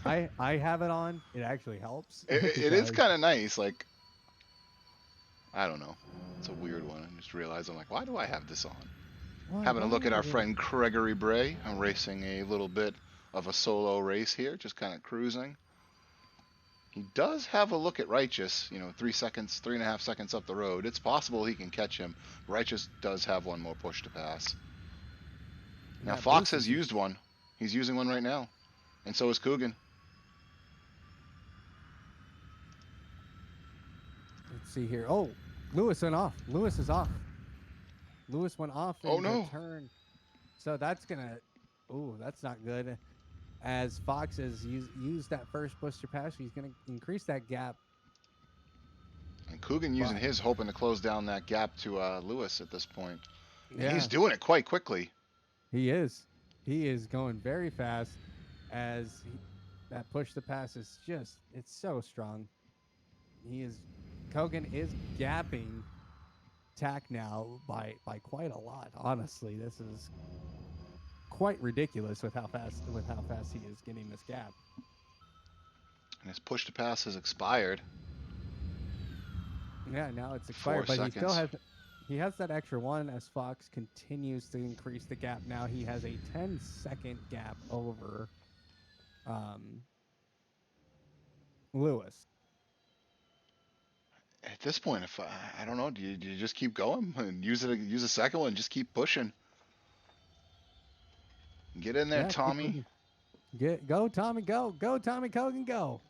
I have it on. It actually helps It is because kind of nice. Like, I don't know. It's a weird one. I just realized I'm like, why do I have this on? Having a why look at am I our getting friend Gregory Bray. I'm racing a little bit of a solo race here, just kind of cruising. He does have a look at Righteous, 3 seconds, 3.5 seconds up the road. It's possible he can catch him. Righteous does have one more push to pass. Now, that Fox boost has is used one. He's using one right now. And so is Kogan. let's see here. Oh, Lewis went off. Lewis is off. Lewis went off Oh into no. turn. So that's gonna oh, that's not good. As Fox has used that first booster pass, he's gonna increase that gap. And Kogan using But his, hoping to close down that gap to Lewis at this point. And he's yeah, doing it quite quickly. he is. He is going very fast as that push the pass is just it's so strong. He is Kogan is gapping Tack now by quite a lot. Honestly, this is quite ridiculous with how fast he is getting this gap. And his push to pass has expired. Yeah, now it's Four expired, but seconds. he has that extra one as Fox continues to increase the gap. Now he has a 10-second gap over um, Lewis. At this point, if I don't know, do you just keep going and use a second one, and just keep pushing? Get in there, Yeah, keep Tommy. pushing. Go Tommy, go Tommy Kogan, go.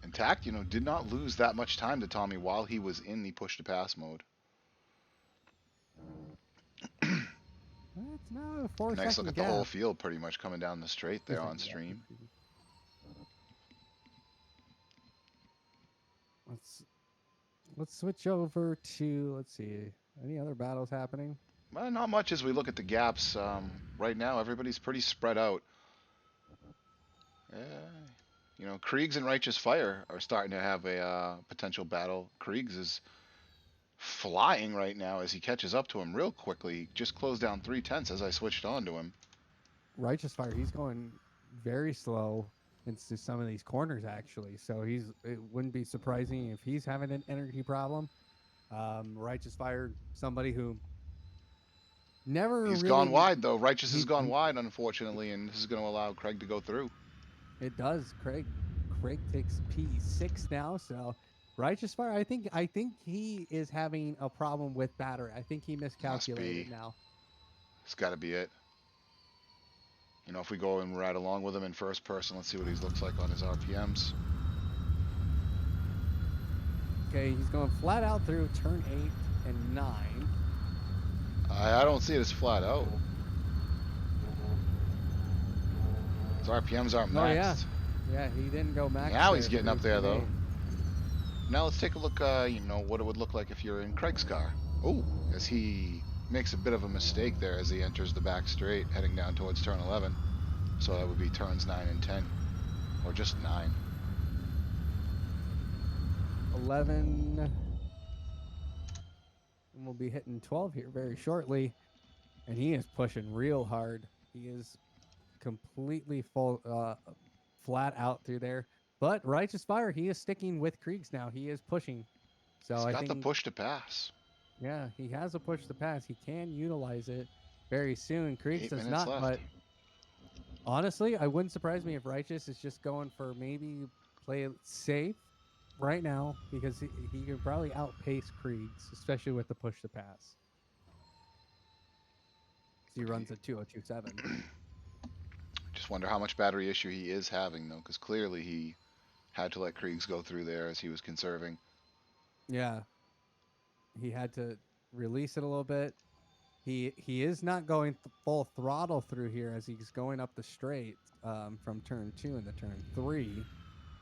Intact, did not lose that much time to Tommy while he was in the push to pass mode. That's not a four Nice look second at the whole gap. field pretty much coming down the straight there on Yeah. stream. Let's let's switch over to let's see any other battles happening. Well, not much as we look at the gaps. Right now, everybody's pretty spread out. Kriegs and Righteous Fire are starting to have a potential battle. Kriegs is flying right now as he catches up to him real quickly. He just closed down 3/10 as I switched on to him. Righteous Fire, he's going very slow into some of these corners actually. So it wouldn't be surprising if he's having an energy problem. Righteous Fire, somebody who never He's gone really wide though. Righteous has gone he wide, unfortunately, and this is going to allow Craig to go through. it does. Craig takes P6 now, so Righteous Fire, I think he is having a problem with battery. I think he Must miscalculated be. now. It's got to be it. If we go and ride along with him in first person, let's see what he looks like on his RPMs. Okay, he's going flat out through turn 8 and 9. I don't see it as flat out. His RPMs aren't Oh yeah. maxed. Yeah, he didn't go max. Now he's getting up there turn though. 8. Now let's take a look, what it would look like if you're in Craig's car. Oh, as he makes a bit of a mistake there as he enters the back straight, heading down towards turn 11. So that would be turns 9 and 10, or just 9. 11. And we'll be hitting 12 here very shortly. And he is pushing real hard. He is completely flat out through there. But Righteous Fire, he is sticking with Kriegs now. He is pushing. So He's I got the think, push to pass. yeah, he has a push to pass. He can utilize it very soon. Kriegs 8 does minutes not, left. but honestly, I wouldn't surprise me if Righteous is just going for maybe play it safe right now because he could probably outpace Kriegs, especially with the push to pass. He runs a 2027. Just wonder how much battery issue he is having though, because clearly he had to let Kriegs go through there as he was conserving. Yeah, he had to release it a little bit. He is not going full throttle through here as he's going up the straight from turn 2 into turn 3.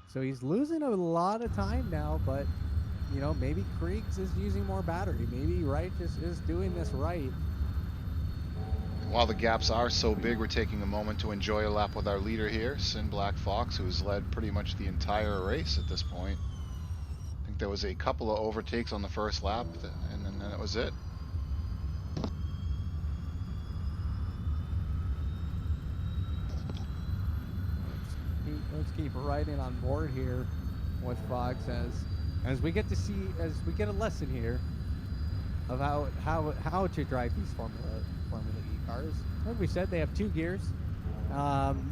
So he's losing a lot of time now, but maybe Kriegs is using more battery. Maybe Righteous is doing this right. While the gaps are so big, we're taking a moment to enjoy a lap with our leader here, Sin Black Fox, who has led pretty much the entire race at this point. I think there was a couple of overtakes on the first lap, and then that was it. Let's keep riding on board here with Fox as we get to see as we get a lesson here of how to drive these Formula E cars. Like we said, they have 2 gears. Um,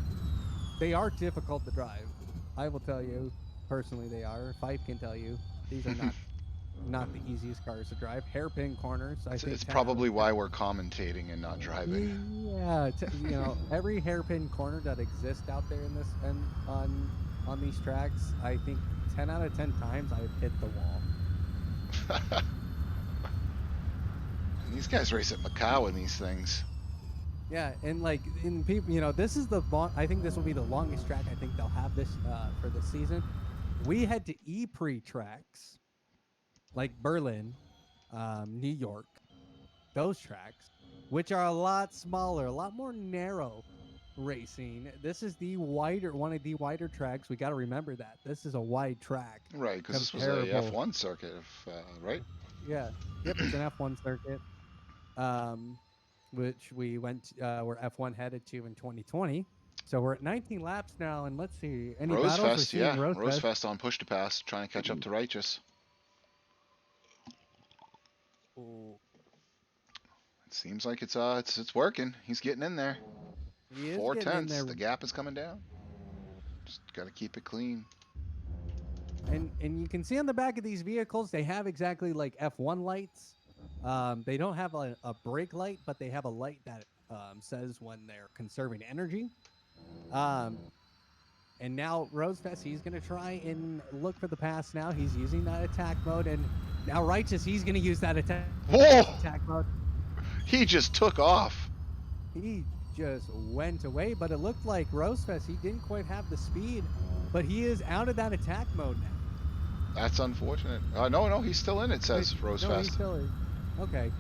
they are difficult to drive. I will tell you personally, they are. Fife can tell you these are not the easiest cars to drive. Hairpin corners, I think It's 10 out of probably 10. why we're commentating and not driving. Yeah, every hairpin corner that exists out there in this and on these tracks, I think 10 out of 10 times I've hit the wall. And these guys race at Macau in these things. Yeah, and like in people, this is I think this will be the longest track I think they'll have this for this season. We head to E-Pre tracks like Berlin, New York, those tracks, which are a lot smaller, a lot more narrow racing. This is one of the wider tracks. We got to remember that this is a wide track, Right, because this was a comparable. F1 circuit, right? Yeah, yep, it's an F1 circuit, um, which we went where F1 headed to in 2020. So we're at 19 laps now, and let's see any battles we're Rosefest, seeing. yeah. Rosefest. Rosefest on push to pass, trying to catch up to Righteous. Oh, It seems like it's working. He's getting in there. he is Four getting in tenths. there. The gap is coming down. Just got to keep it clean. And you can see on the back of these vehicles, they have exactly like F1 lights. They don't have a brake light, but they have a light that says when they're conserving energy. Um, and now Rosefest, he's going to try and look for the pass now. He's using that attack mode. And now Righteous, he's going to use that attack mode. He just took off. He just went away, but it looked like Rosefest, he didn't quite have the speed, but he is out of that attack mode now. That's unfortunate. No, he's still in, it says Rosefest. No, he still is. Okay.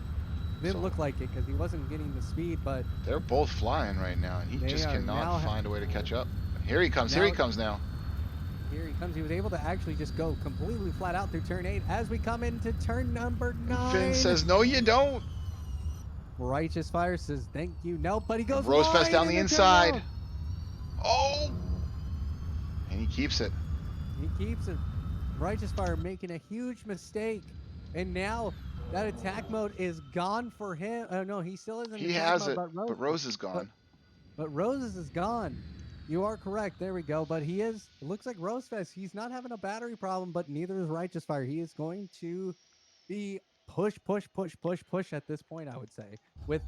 Didn't look like it because he wasn't getting the speed, but they're both flying right now, and he just cannot find a way to catch up. Here he comes. Here he comes now. Here he comes. He was able to actually just go completely flat out through turn 8 as we come into turn number 9. Finn says, "No, you don't." Righteous Fire says, "Thank you." No, but he goes Rosefest down the inside. Oh, and he keeps it. He keeps it. Righteous Fire making a huge mistake, and now that attack mode is gone for him. Oh no, he still isn't. He has it, but Rose is gone. But Roses is gone. You are correct. There we go. But he is. It looks like Rosefest. He's not having a battery problem, but neither is Righteous Fire. He is going to be push at this point, I would say.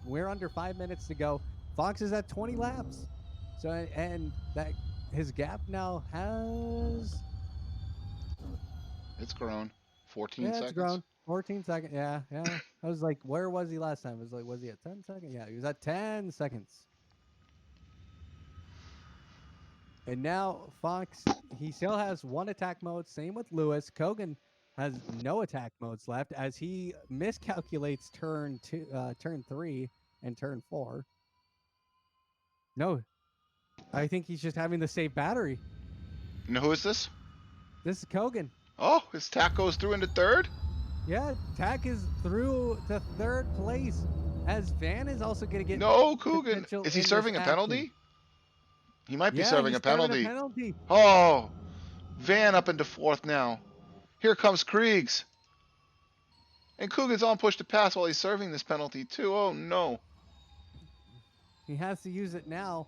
We're under 5 minutes to go. Fox is at 20 laps. So and that his gap now has. It's grown. 14 seconds. It's grown. 14 seconds. Yeah. I was like, where was he last time? It was like, was he at 10 seconds? Yeah, he was at 10 seconds. And now Fox, he still has one attack mode. Same with Lewis. Kogan has no attack modes left as he miscalculates turn 3 and turn 4. No, I think he's just having the save battery. And who is this? This is Kogan. Oh, his tack goes through into third? Yeah, tack is through to third place as Van is also going to get. No, Kogan. Is he serving a penalty? He might be serving a penalty. Oh, Van up into fourth now. Here comes Kriegs. And Kogan's on push to pass while he's serving this penalty too. Oh no. He has to use it now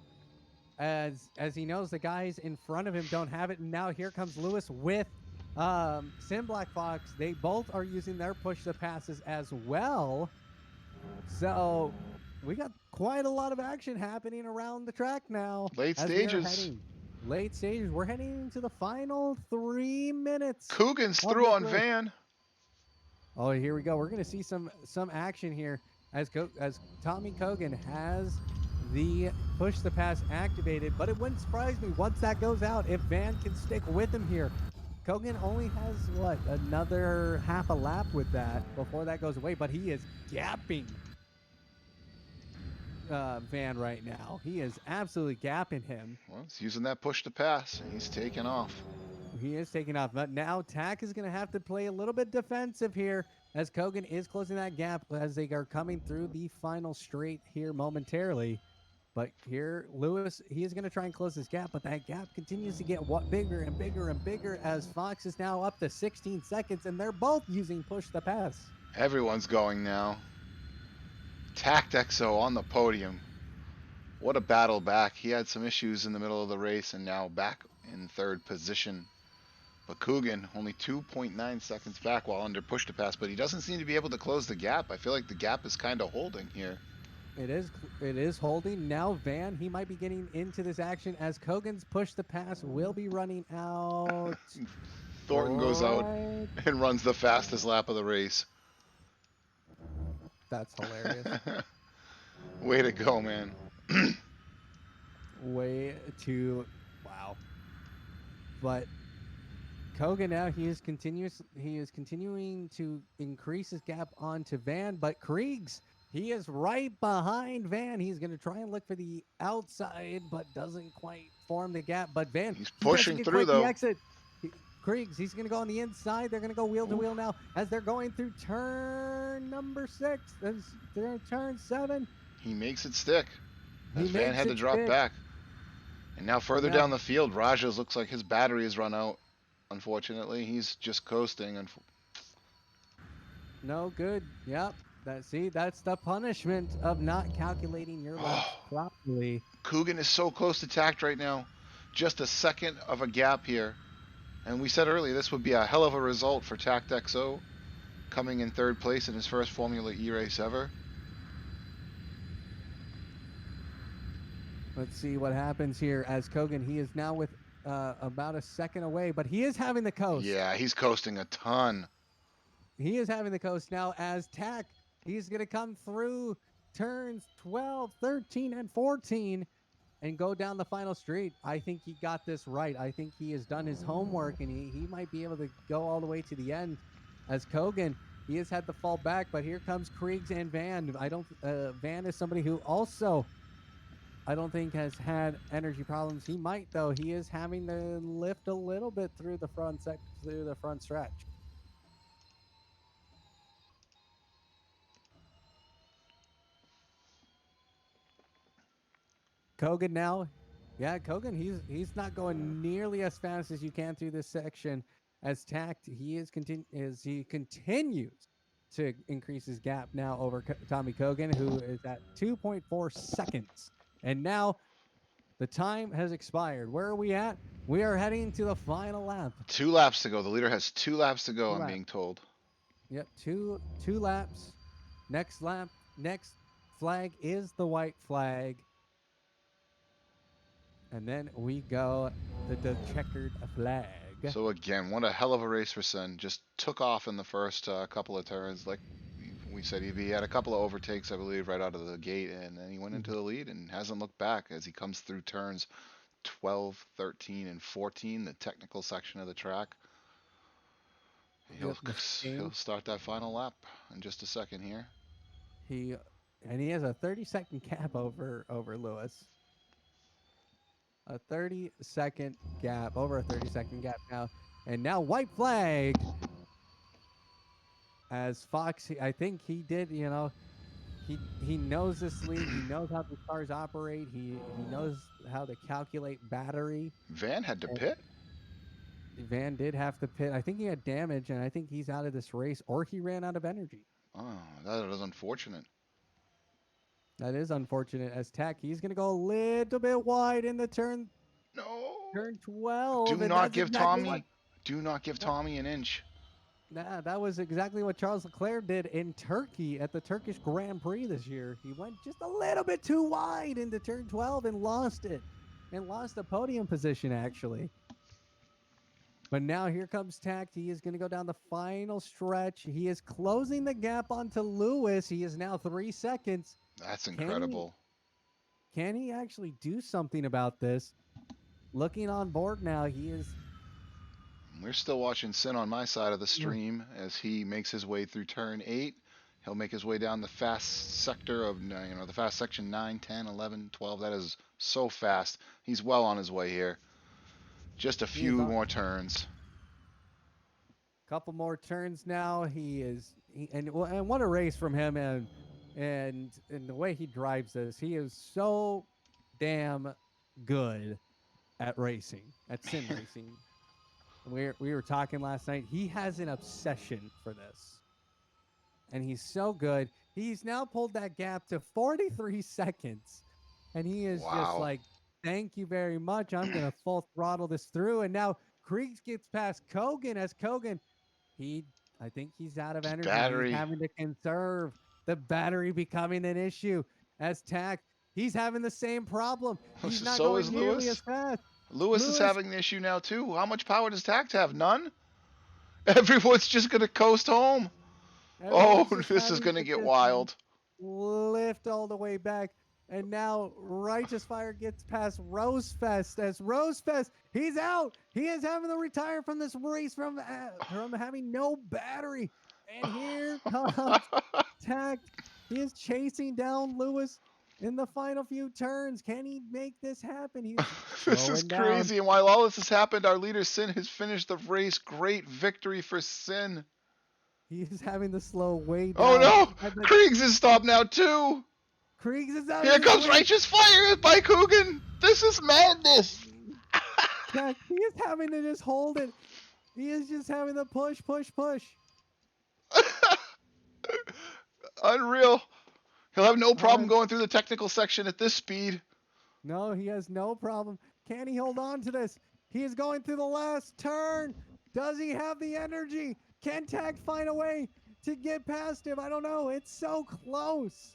as he knows the guys in front of him don't have it. And now here comes Lewis with Sim Black Fox. They both are using their push to passes as well. So we got quite a lot of action happening around the track now. Late stages. We're heading into the final 3 minutes. Kogan's through on Van. Oh, here we go. We're going to see some action here as Tommy Kogan has the push the pass activated, but it wouldn't surprise me once that goes out if Van can stick with him here. Kogan only has another half a lap with that before that goes away, but he is gapping. Van right now. He is absolutely gapping him. Well, he's using that push to pass. He's taking off. He is taking off. But now Tack is going to have to play a little bit defensive here as Kogan is closing that gap as they are coming through the final straight here momentarily. But here, Lewis, he is going to try and close this gap, but that gap continues to get what bigger and bigger and bigger as Fox is now up to 16 seconds, and they're both using push the pass. Everyone's going now. Tact Exo on the podium. What a battle back. He had some issues in the middle of the race and now back in third position. But Kogan only 2.9 seconds back while under push to pass, but he doesn't seem to be able to close the gap. I feel like the gap is kind of holding here. It is holding. Now Van, he might be getting into this action as Kogan's push the pass will be running out. Thornton goes out Right. and runs the fastest lap of the race. That's hilarious. Way to go, man. Way too wow. But Kogan now he is continuing to increase his gap onto Van, but Kriegs he is right behind Van. He's going to try and look for the outside, but doesn't quite form the gap. But Van He's he doesn't pushing get through quite the though. exit. Kriegs he's going to go on the inside. They're going to go wheel to wheel now as they're going through turn number 6. They're turn 7. He makes it stick. He As Van makes had to it drop stick. back. And now further Now down the field, Rajas looks like his battery has run out. Unfortunately, he's just coasting. no good. Yep. That's the punishment of not calculating your laps properly. Kogan is so close to tact right now. Just a second of a gap here. And we said earlier this would be a hell of a result for Tact XO, coming in third place in his first Formula E race ever. Let's see what happens here as Kogan. He is now with about a second away, but he is having the coast. Yeah, he's coasting a ton. He is having the coast now as Tack. He's going to come through turns 12, 13, and 14 and go down the final straight. I think he got this right. I think he has done his homework, and he might be able to go all the way to the end as Kogan. He has had to fall back, but here comes Kriegs and Van. Van is somebody who also I don't think has had energy problems. He might though. He is having to lift a little bit through the front stretch. Kogan now, yeah, Kogan. He's not going nearly as fast as you can through this section. As Tact, he continues to increase his gap now over Tommy Kogan, who is at 2.4 seconds. And now the time has expired. Where are we at? We are heading to the final lap. 2 laps to go. The leader has 2 laps to go, I'm Lap. being told. Yep, two laps. Next flag is the white flag. And then we go the checkered flag. So again, what a hell of a race for Sen. Just took off in the first couple of turns. Like we said, he had a couple of overtakes, I believe, right out of the gate, and then he went into the lead and hasn't looked back as he comes through turns 12, 13, and 14, the technical section of the track. He'll start that final lap in just a second here. He has a 30-second gap over Lewis. A 30-second gap, over a 30-second gap now. And now white flag. As Fox, I think he did, he knows this league. He knows how the cars operate. He knows how to calculate battery. Van had to pit? Van did have to pit. I think he had damage, and I think he's out of this race, or he ran out of energy. Oh, that is unfortunate. That is unfortunate. As Tack, he's going to go a little bit wide in the turn. No. Turn 12. Do not give Tommy. Do not give Tommy an inch. Nah, that was exactly what Charles Leclerc did in Turkey at the Turkish Grand Prix this year. He went just a little bit too wide into turn 12 and lost it. And lost the podium position, actually. But now here comes Tact. He is going to go down the final stretch. He is closing the gap onto Lewis. He is now 3 seconds. That's incredible. Can he actually do something about this? Looking on board now, he is. We're still watching Sin on my side of the stream as he makes his way through turn 8 He'll make his way down the fast sector of, the fast section 9, 10, 11, 12. That is so fast. He's well on his way here. Just a He is few on more turns. couple more turns now. And what a race from him, and the way he drives this, he is so damn good at racing, at sim racing. We were talking last night. He has an obsession for this, and he's so good. He's now pulled that gap to 43 seconds, and he is just Wow. like, "Thank you very much. I'm gonna full throttle this through." And now Kriegs gets past Kogan as Kogan he I think he's out of His energy. He's battery. having to conserve the battery becoming an issue as Tack. He's having the same problem. He's not So is going nearly as Lewis. fast. Lewis is Lewis, having the issue now too. How much power does Tact have? None. Everyone's just gonna coast home. Oh, everyone's just this is having gonna to get just wild. lift all the way back. And now Righteous Fire gets past Rosefest as Rosefest, he's out. He is having to retire from this race from having no battery. And here comes Tact. He is chasing down Lewis in the final few turns. Can he make this happen? He's This is slowing down. crazy. And while all this has happened, our leader Sin has finished the race. Great victory for Sin. He is having to slow way Oh down. no! But Kriegs is stopped now too. Kriegs is out of Here his comes way. Righteous Fire by Kogan. This is madness. Tact, he is having to just hold it. He is just having to push, push, push. Unreal. He'll have no problem On. going through the technical section at this speed. No, he has no problem. Can he hold on to this? He is going through the last turn. Does he have the energy? Can Tact find a way to get past him? I don't know. It's so close.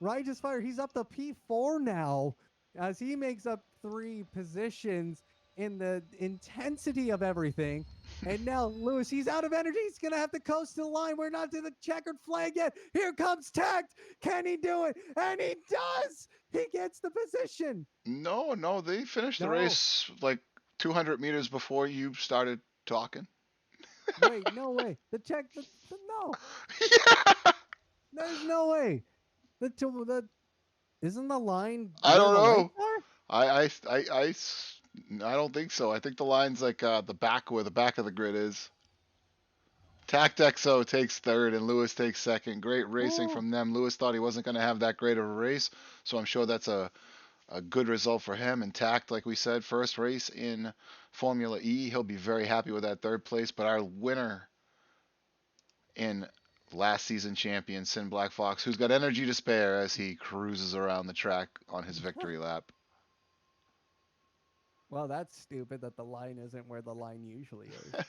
Righteous Fire, he's up to P4 now as he makes up 3 positions in the intensity of everything. And now Lewis, he's out of energy. He's going to have to coast to the line. We're not to the checkered flag yet. Here comes Tact. Can he do it? And he does. He gets the position. No, no, they finished the No, race like 200 meters before you started talking. wait, no way. No, Yeah. there's no way. The isn't the line I where don't the lights know. are? I don't think so. I think the line's like the back where the back of the grid is. Tactexo takes third and Lewis takes second. Great racing Oh, from them. Lewis thought he wasn't going to have that great of a race, so I'm sure that's a good result for him. And Tact, like we said, first race in Formula E. He'll be very happy with that third place. But our winner in last season champion, Sin Black Fox, who's got energy to spare as he cruises around the track on his victory lap. well, that's stupid that the line isn't where the line usually is.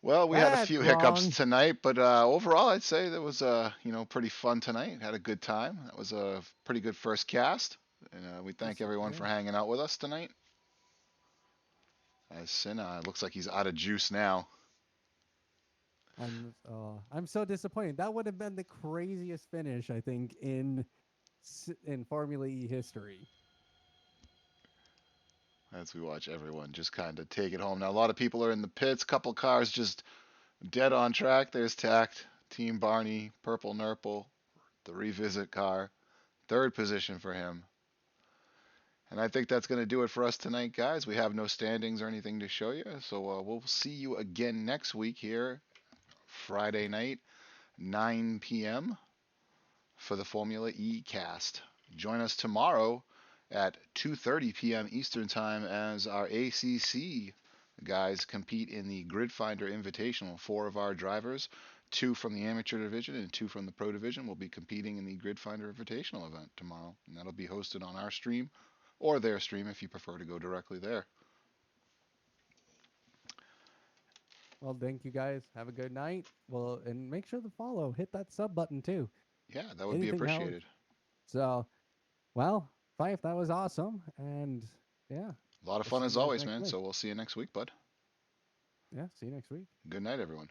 Well, we had a That's few hiccups wrong. tonight, but overall, I'd say that was pretty fun tonight. Had a good time. That was a pretty good first cast, and we thank Yes, it everyone for did. hanging out with us tonight. As Sin looks like he's out of juice now. I'm so disappointed. That would have been the craziest finish I think in Formula E history. As we watch everyone just kind of take it home. Now, a lot of people are in the pits. Couple cars just dead on track. There's Tact, Team Barney, Purple Nurple, the revisit car. Third position for him. And I think that's going to do it for us tonight, guys. We have no standings or anything to show you. So we'll see you again next week here, Friday night, 9 p.m. for the Formula E cast. Join us tomorrow at 2:30 p.m. Eastern Time as our ACC guys compete in the Grid Finder Invitational. 4 of our drivers, 2 from the amateur division and 2 from the pro division, will be competing in the Grid Finder Invitational event tomorrow, and that'll be hosted on our stream or their stream if you prefer to go directly there. Well, thank you guys. Have a good night. Well, and make sure to follow. Hit that sub button too. Yeah, that would be Anything else? appreciated. So, well, Fife, that was awesome. And yeah, A lot of we'll fun see you as guys always, next man. week. So we'll see you next week, bud. Yeah, see you next week. Good night, everyone.